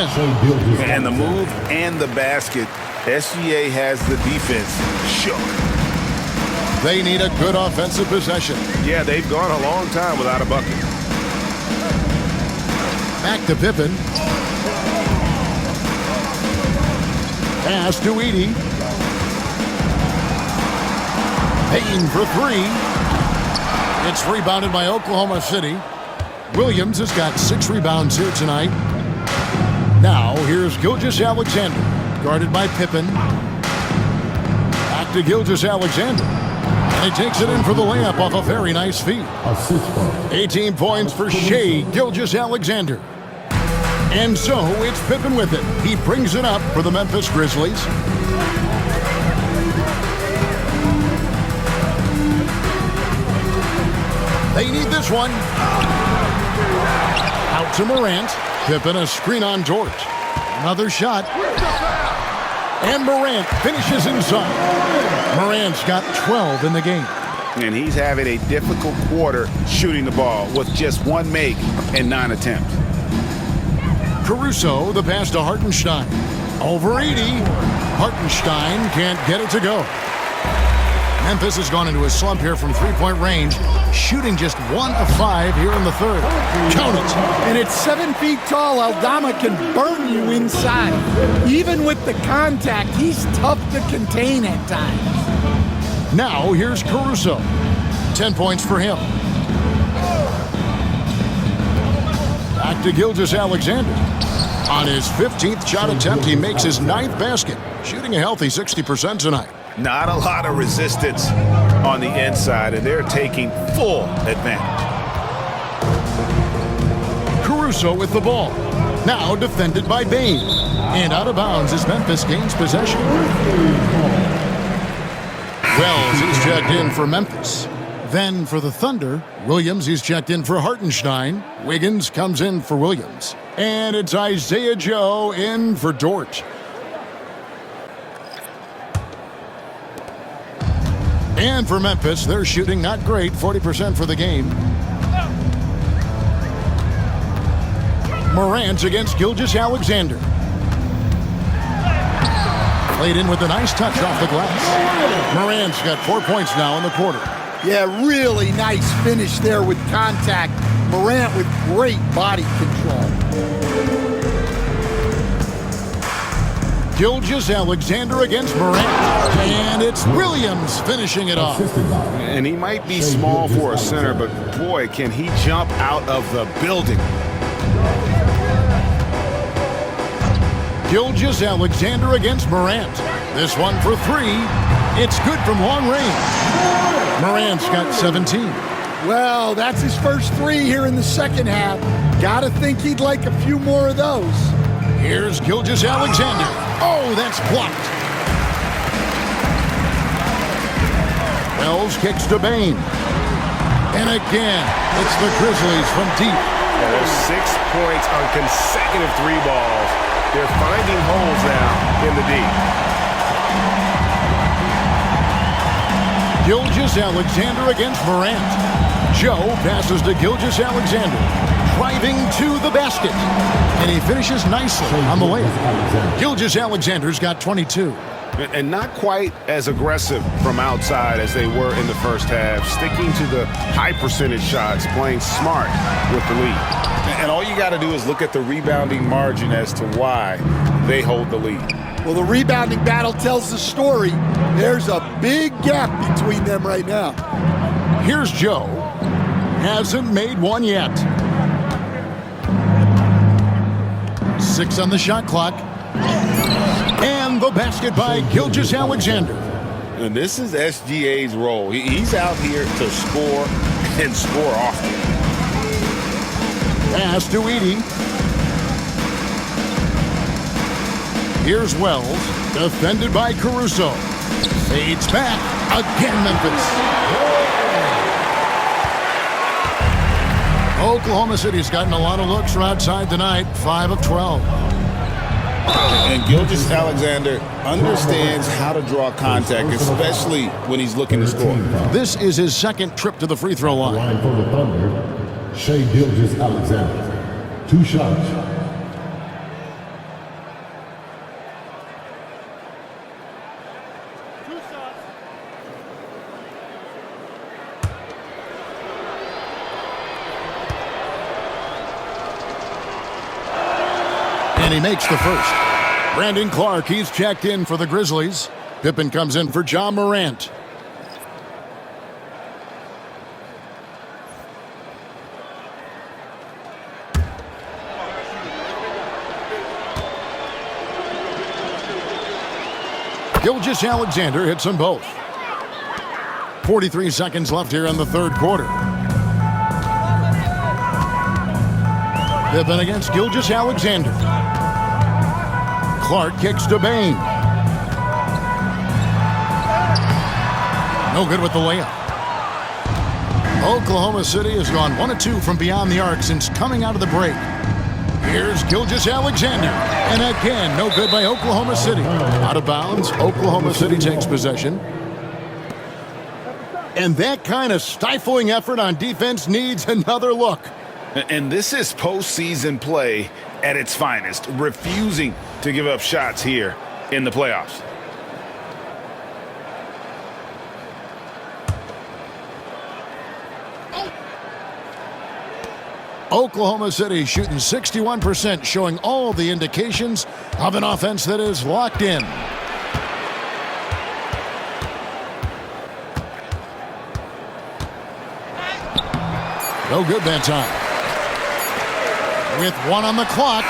And the move and the basket. SGA has the defense shook. They need a good offensive possession. Yeah, they've gone a long time without a bucket. Back to Pippen. Pass to Edey. Payne for 3. It's rebounded by Oklahoma City. Williams has got 6 rebounds here tonight. Now here's Gilgeous-Alexander, guarded by Pippen. Back to Gilgeous-Alexander. And he takes it in for the layup off a very nice feed. 18 points for Shai Gilgeous-Alexander. And so it's Pippen with it. He brings it up for the Memphis Grizzlies. They need this one. Out to Morant. Pippen a screen on Dort. Another shot. And Morant finishes inside. Morant's got 12 in the game. And he's having a difficult quarter shooting the ball with just 1 make and 9 attempts. Caruso, the pass to Hartenstein. Over 80. Hartenstein can't get it to go. Memphis has gone into a slump here from three-point range, shooting just 1 of 5 here in the third. Count it. And at 7 feet tall, Aldama can burn you inside. Even with the contact, he's tough to contain at times. Now here's Caruso. 10 points for him. Back to Gilgeous-Alexander. On his 15th shot attempt, he makes his 9th basket, shooting a healthy 60% tonight. Not a lot of resistance on the inside, and they're taking full advantage. Caruso with the ball. Now defended by Bane. And out of bounds as Memphis gains possession. Wells is checked in for Memphis. Then for the Thunder, Williams is checked in for Hartenstein. Wiggins comes in for Williams. And it's Isaiah Joe in for Dort. And for Memphis, they're shooting not great, 40% for the game. Morant against Gilgeous-Alexander. Played in with a nice touch off the glass. Morant's got 4 points now in the quarter. Yeah, really nice finish there with contact. Morant with great body control. Gilgeous-Alexander against Morant. And it's Williams finishing it off. And he might be small for a center, but boy, can he jump out of the building. Gilgeous-Alexander against Morant. This one for 3. It's good from long range. Morant's got 17. Well, that's his first 3 here in the second half. Gotta think he'd like a few more of those. Here's Gilgeous-Alexander. Oh, that's blocked. Wells kicks to Bane. And again, it's the Grizzlies from deep. Yeah, there's 6 points on consecutive 3 balls. They're finding holes now in the deep. Gilgeous-Alexander against Morant. Joe passes to Gilgeous-Alexander. Driving to the basket. And he finishes nicely on the layup. Gilgeous-Alexander's got 22. And not quite as aggressive from outside as they were in the first half. Sticking to the high percentage shots, playing smart with the lead. And all you got to do is look at the rebounding margin as to why they hold the lead. Well, the rebounding battle tells the story. There's a big gap between them right now. Here's Joe. Hasn't made one yet. 6 on the shot clock. And the basket by Gilgeous-Alexander. And this is SGA's role. He's out here to score and score often. Pass to Edey. Here's Wells, defended by Caruso. Fades back. Again, Memphis. Oklahoma City's gotten a lot of looks from outside tonight. 5 of 12. And Gilgeous-Alexander understands how to draw contact, especially when he's looking to score. This is his second trip to the free throw line. Line for the Thunder, Shai Gilgeous-Alexander. 2 shots. And he makes the first. Brandon Clark, he's checked in for the Grizzlies. Pippen comes in for John Morant. Gilgeous-Alexander hits them both. 43 seconds left here in the third quarter. Pippen against Gilgeous-Alexander. Clark kicks to Bane. No good with the layup. Oklahoma City has gone 1 of 2 from beyond the arc since coming out of the break. Here's Gilgeous-Alexander. And again, no good by Oklahoma City. Out of bounds, Oklahoma City takes possession. And that kind of stifling effort on defense needs another look. And this is postseason play at its finest, refusing to give up shots here in the playoffs. Oklahoma City shooting 61%, showing all the indications of an offense that is locked in. No good that time. With 1 on the clock.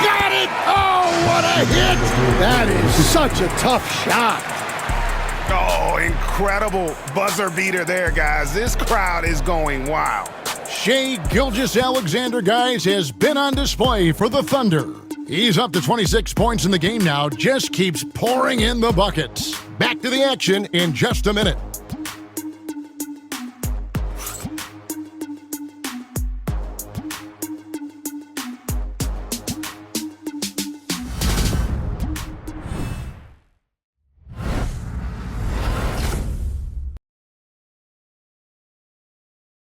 Got it! Oh, what a hit! That is such a tough shot. Oh, incredible buzzer beater there, guys. This crowd is going wild. Shai Gilgeous-Alexander, guys, has been on display for the Thunder. He's up to 26 points in the game now, just keeps pouring in the buckets. Back to the action in just a minute.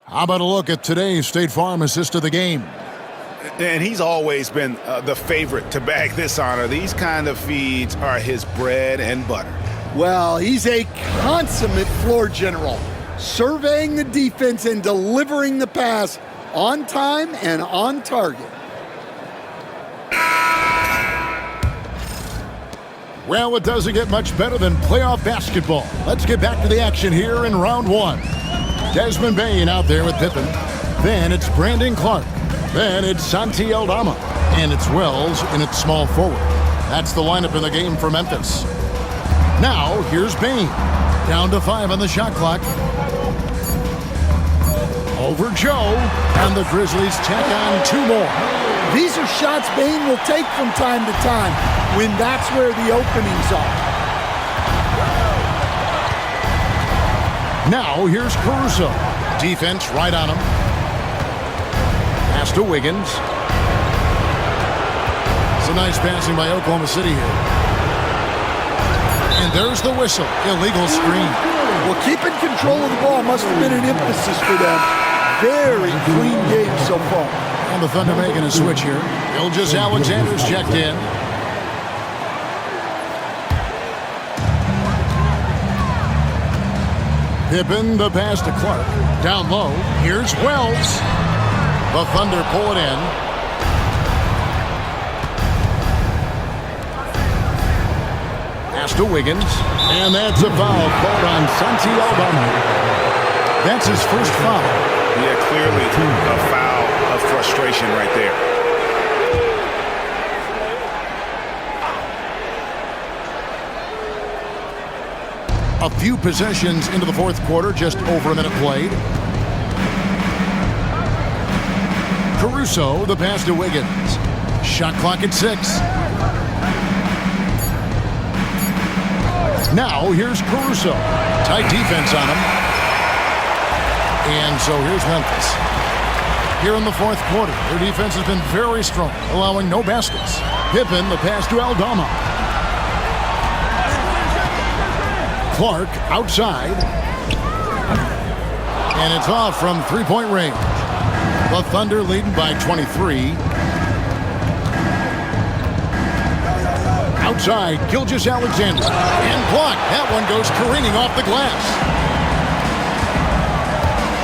How about a look at today's State Farm assist of the game? And he's always been the favorite to bag this honor. These kind of feeds are his bread and butter. Well, he's a consummate floor general, surveying the defense and delivering the pass on time and on target. Well, it doesn't get much better than playoff basketball. Let's get back to the action here in round 1. Desmond Bane out there with Pippen. Then it's Brandon Clark. Then it's Santi Aldama. And it's Wells in its small forward. That's the lineup in the game for Memphis. Now, here's Bane. Down to 5 on the shot clock. Over Joe. And the Grizzlies tack on 2 more. These are shots Bane will take from time to time when that's where the openings are. Now, here's Caruso. Defense right on him. Pass to Wiggins. It's a nice passing by Oklahoma City here. And there's the whistle. Illegal screen. Well, keeping control of the ball must have been an emphasis for them. Very clean game so far. And the Thunder making a switch here. Gilgeous-Alexander's checked in. Pippen, the pass to Clark. Down low. Here's Wells. The Thunder pull it in. Pass to Wiggins. And that's a foul called on Santi Aldama. That's his first foul. Yeah, clearly a foul of frustration right there. A few possessions into the fourth quarter, just over a minute played. Caruso, the pass to Wiggins. Shot clock at 6. Now, here's Caruso. Tight defense on him. And so here's Memphis. Here in the fourth quarter, their defense has been very strong, allowing no baskets. Pippen, the pass to Aldama. Clark outside. And it's off from three-point range. The Thunder leading by 23. Outside, Gilgeous-Alexander. And blocked. That one goes careening off the glass.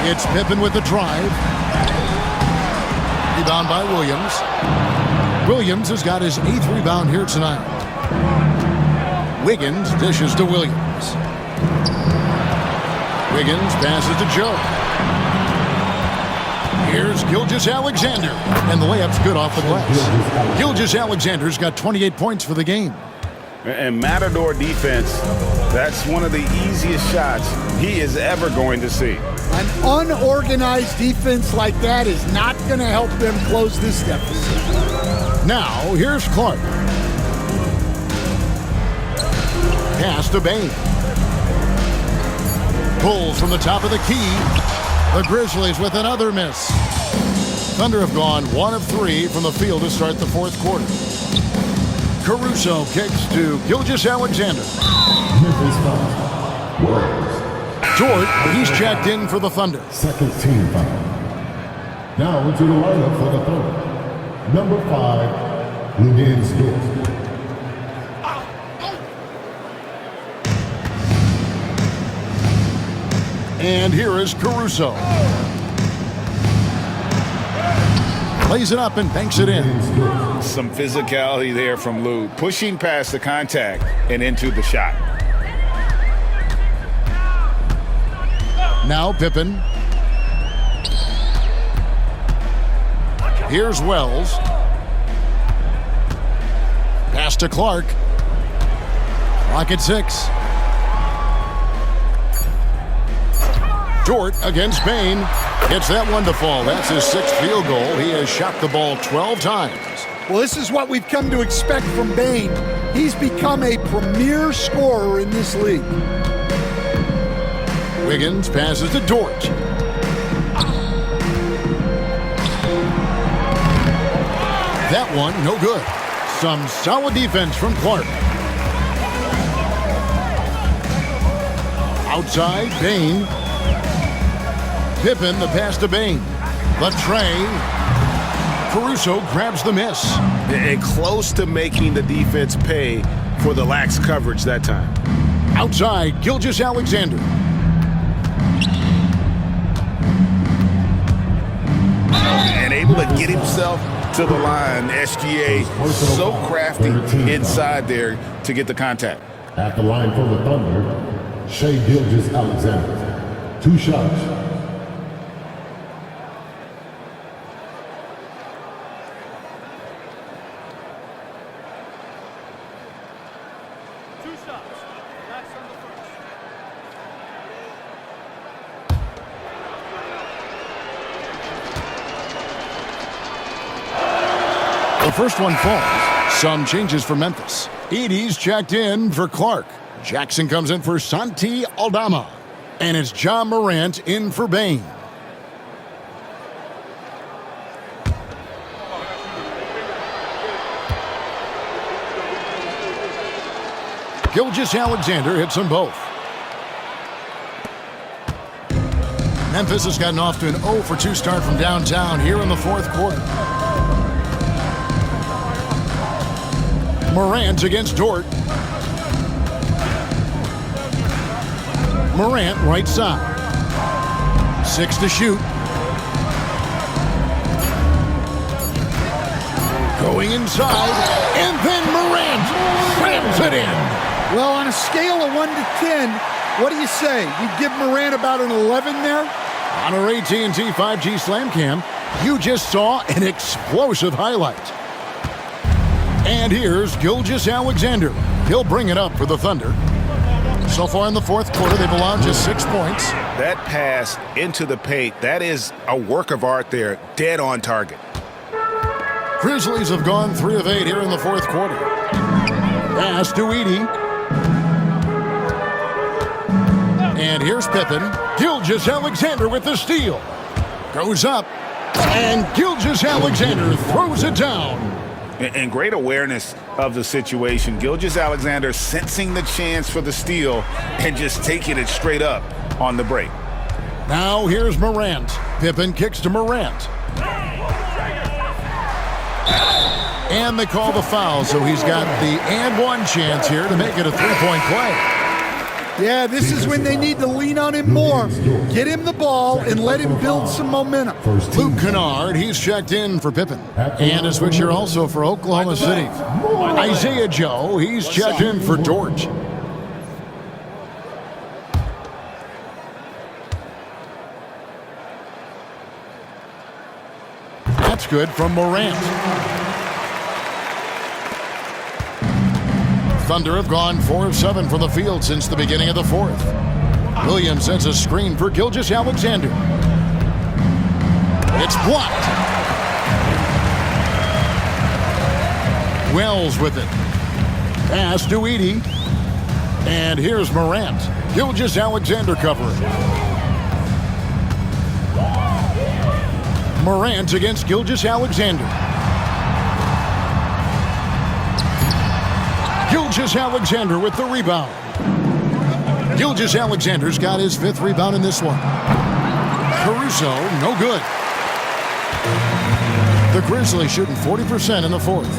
It's Pippen with the drive. Rebound by Williams. Williams has got his 8th rebound here tonight. Wiggins dishes to Williams. Wiggins passes to Joe. Here's Gilgeous-Alexander. And the layup's good off the glass. Gilgeous-Alexander's got 28 points for the game. And Matador defense, that's one of the easiest shots he is ever going to see. An unorganized defense like that is not going to help them close this deficit. Now, here's Clark. Pass to Bane. Pulls from the top of the key. The Grizzlies with another miss. Thunder have gone 1 of 3 from the field to start the fourth quarter. Caruso kicks to Gilgeous-Alexander. Short, he's checked in for the Thunder. Second team foul. Now into the lineup for the Thunder. Number 5, Lynx. And here is Caruso. Plays it up and banks it in. Some physicality there from Lou, pushing past the contact and into the shot. Now Pippen. Here's Wells. Pass to Clark. Clock at 6. Dort against Bain. Gets that one to fall. That's his 6th field goal. He has shot the ball 12 times. Well, this is what we've come to expect from Bain. He's become a premier scorer in this league. Wiggins passes to Dort. That one, no good. Some solid defense from Clark. Outside, Bain. Pippen, the pass to Bain. The tray. Caruso grabs the miss. And close to making the defense pay for the lax coverage that time. Outside, Gilgeous-Alexander. And able to get himself to the line. SGA so crafty inside there to get the contact. At the line for the Thunder, Shai Gilgeous-Alexander. 2 shots. The first one falls. Some changes for Memphis. Edey's checked in for Clark. Jackson comes in for Santi Aldama. And it's John Morant in for Bain. Gilgeous-Alexander hits them both. Memphis has gotten off to an 0 for 2 start from downtown here in the 4th quarter. Morant against Dort. Morant right side. 6 to shoot. Going inside, and then Morant slams it in. Well, on a scale of 1 to 10, what do you say? You give Morant about an 11 there? On our AT&T 5G Slam Cam, you just saw an explosive highlight. And here's Gilgeous-Alexander. He'll bring it up for the Thunder. So far in the 4th quarter, they've allowed just 6 points. That pass into the paint, that is a work of art there, dead on target. Grizzlies have gone 3 of 8 here in the 4th quarter. Pass to Edey. And here's Pippen. Gilgeous-Alexander with the steal. Goes up. And Gilgeous-Alexander throws it down. And great awareness of the situation. Gilgeous-Alexander sensing the chance for the steal and just taking it straight up on the break. Now here's Morant. Pippen kicks to Morant. And they call the foul, so he's got the and one chance here to make it a 3-point play. Yeah, this is when they need to lean on him more. Get him the ball and let him build some momentum. Luke Kennard, he's checked in for Pippen. And a switcher also for Oklahoma City. Isaiah Joe, he's checked in for Dort. That's good from Morant. Thunder have gone 4 of 7 from the field since the beginning of the 4th. Williams sends a screen for Gilgeous-Alexander. It's blocked. Wells with it. Pass to Edey. And here's Morant. Gilgeous-Alexander covering. Morant against Gilgeous-Alexander. Gilgeous-Alexander with the rebound. Gilgeous-Alexander's got his 5th rebound in this one. Caruso, no good. The Grizzlies shooting 40% in the fourth.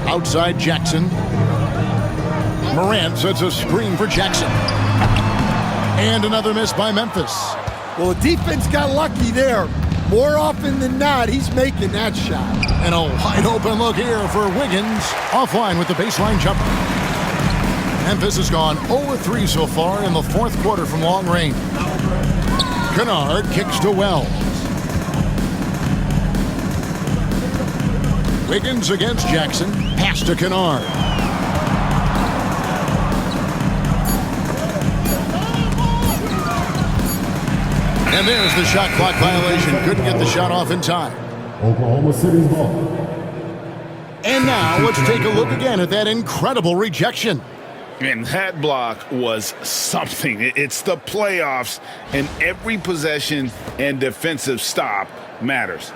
Outside Jackson. Morant sets a screen for Jackson. And another miss by Memphis. Well, the defense got lucky there. More often than not, he's making that shot. And a wide open look here for Wiggins. Offline with the baseline jumper. Memphis has gone 0-3 so far in the fourth quarter from long range. Kennard kicks to Wells. Wiggins against Jackson. Pass to Kennard. And there's the shot clock violation. Couldn't get the shot off in time. Oklahoma City's ball. And now let's take a look again at that incredible rejection. And that block was something. It's the playoffs, and every possession and defensive stop matters.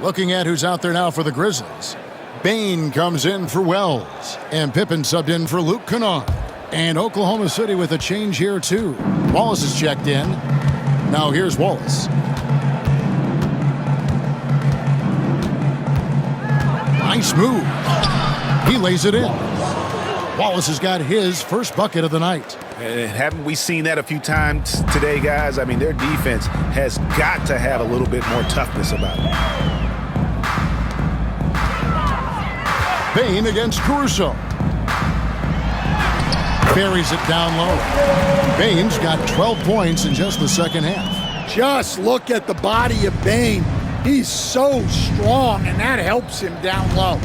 Looking at who's out there now for the Grizzlies. Bane comes in for Wells, and Pippen subbed in for Luke Kennard. And Oklahoma City with a change here too. Wallace is checked in. Now here's Wallace. Nice move. He lays it in. Wallace has got his first bucket of the night. And haven't we seen that a few times today, guys? I mean, their defense has got to have a little bit more toughness about it. Bane against Caruso. Buries it down low. Bane's got 12 points in just the second half. Just look at the body of Bane. He's so strong, and that helps him down low.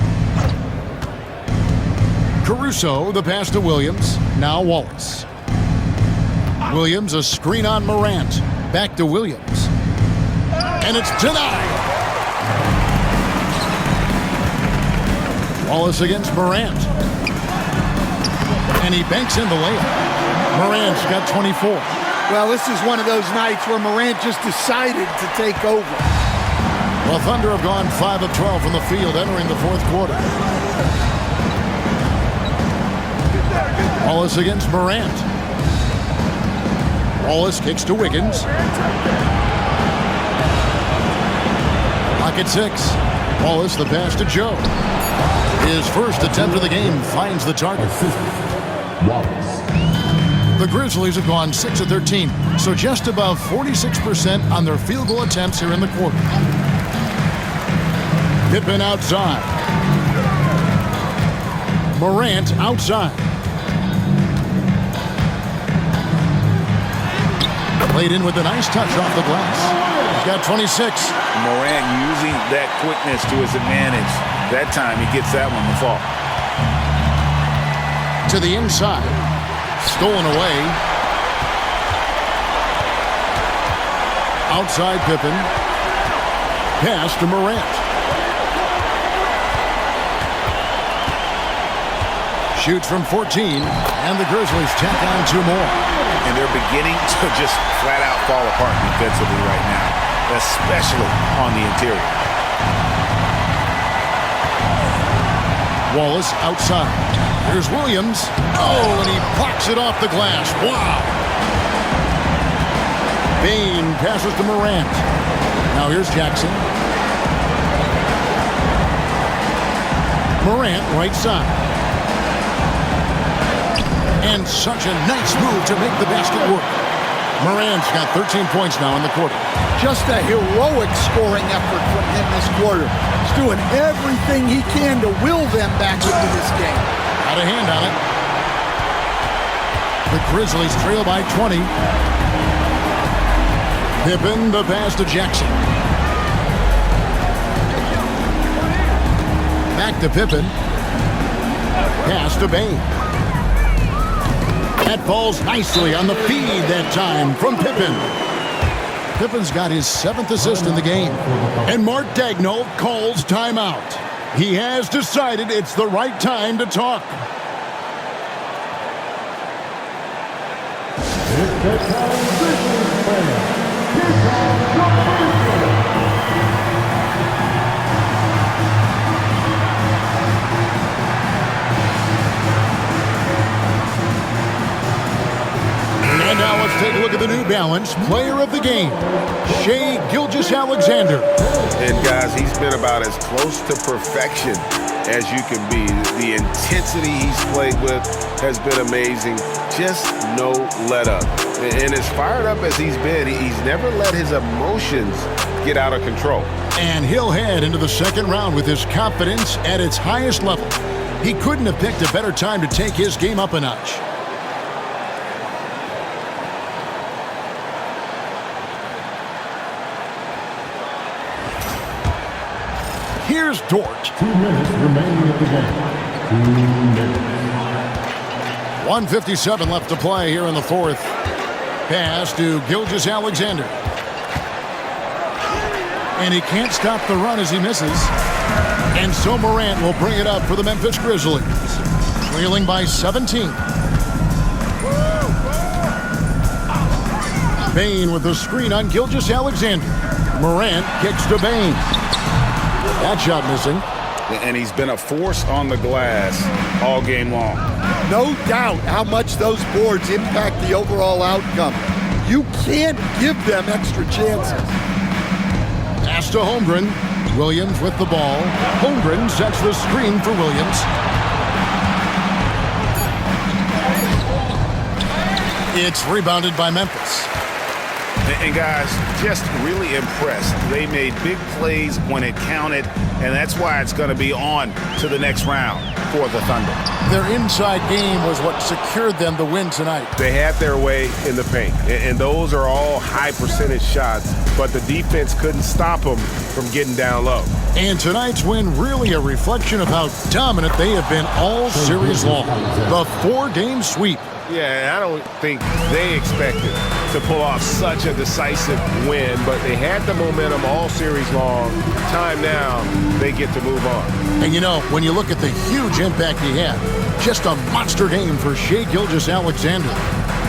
Caruso, the pass to Williams. Now Wallace. Williams, a screen on Morant. Back to Williams. And it's denied. Wallace against Morant. And he banks in the layup. Morant's got 24. Well, this is one of those nights where Morant just decided to take over. Well, Thunder have gone 5 of 12 from the field entering the fourth quarter. Wallace against Morant. Wallace kicks to Wiggins. Pocket 6. Wallace the pass to Joe. His first attempt of the game finds the target. Wallace. The Grizzlies have gone 6 of 13, so just above 46% on their field goal attempts here in the quarter. Pippen outside. Morant outside. Played in with a nice touch off the glass. He's got 26. Morant using that quickness to his advantage. That time he gets that one to fall. To the inside. Stolen away. Outside Pippen. Pass to Morant. Shoots from 14, and the Grizzlies tack on 2 more. And they're beginning to just flat out fall apart defensively right now, especially on the interior. Wallace outside. Here's Williams. Oh, and he blocks it off the glass. Wow. Bane passes to Morant. Now here's Jackson. Morant right side. And such a nice move to make the basket work. Morant's got 13 points now in the quarter. Just a heroic scoring effort from him this quarter. He's doing everything he can to will them back into this game. Got a hand on it. The Grizzlies trail by 20. Pippen, the pass to Jackson. Back to Pippen. Pass to Bane. That falls nicely on the feed that time from Pippen. Pippen's got his 7th assist in the game. And Mark Daigneault calls timeout. He has decided it's the right time to talk. And now let's take a look at the New Balance Player of the Game, Shai Gilgeous-Alexander. And guys, he's been about as close to perfection as you can be. The intensity he's played with has been amazing. Just no let up. And as fired up as he's been, he's never let his emotions get out of control. And he'll head into the second round with his confidence at its highest level. He couldn't have picked a better time to take his game up a notch. Here's Dort. 2 minutes remaining in the game. 2 minutes. 1:57 left to play here in the fourth. Pass to Gilgeous-Alexander. And he can't stop the run as he misses. And so Morant will bring it up for the Memphis Grizzlies. Trailing by 17. Bane with the screen on Gilgeous-Alexander. Morant kicks to Bane. That shot missing. And he's been a force on the glass all game long. No doubt how much those boards impact the overall outcome. You can't give them extra chances. Pass to Holmgren. Williams with the ball. Holmgren sets the screen for Williams. It's rebounded by Memphis. And guys, just really impressed. They made big plays when it counted, and that's why it's going to be on to the next round for the Thunder. Their inside game was what secured them the win tonight. They had their way in the paint, and those are all high percentage shots, but the defense couldn't stop them from getting down low. And tonight's win really a reflection of how dominant they have been all series long. The 4-game sweep. Yeah, I don't think they expected to pull off such a decisive win, but they had the momentum all series long. Time now, they get to move on. And you know, when you look at the huge impact he had, just a monster game for Shai Gilgeous-Alexander.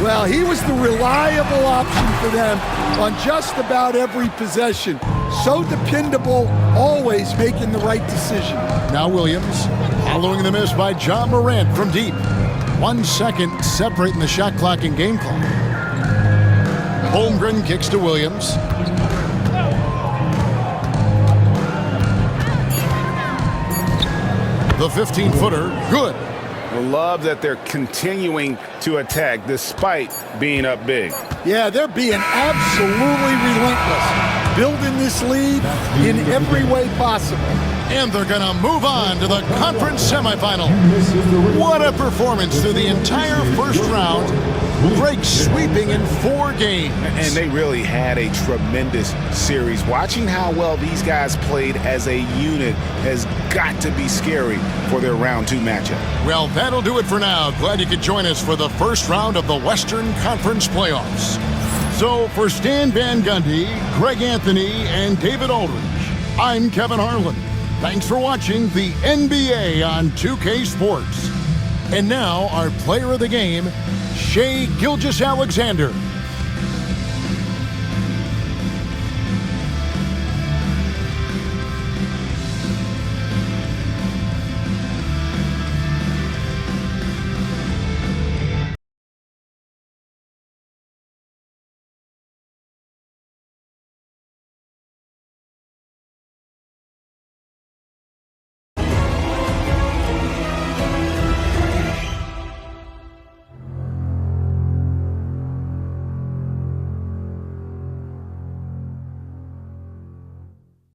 Well, he was the reliable option for them on just about every possession. So dependable, always making the right decision. Now Williams, following the miss by John Morant from deep. 1 second separating the shot clock and game clock. Holmgren kicks to Williams. The 15-footer, good. I love that they're continuing to attack despite being up big. Yeah, they're being absolutely relentless, building this lead in every way possible. And they're going to move on to the conference semifinal. What a performance through the entire first round. Break sweeping in 4 games. And they really had a tremendous series. Watching how well these guys played as a unit has got to be scary for their round 2 matchup. Well, that'll do it for now. Glad you could join us for the first round of the Western Conference playoffs. So for Stan Van Gundy, Greg Anthony, and David Aldridge, I'm Kevin Harlan. Thanks for watching the NBA on 2K Sports. And now our player of the game, Shai Gilgeous-Alexander.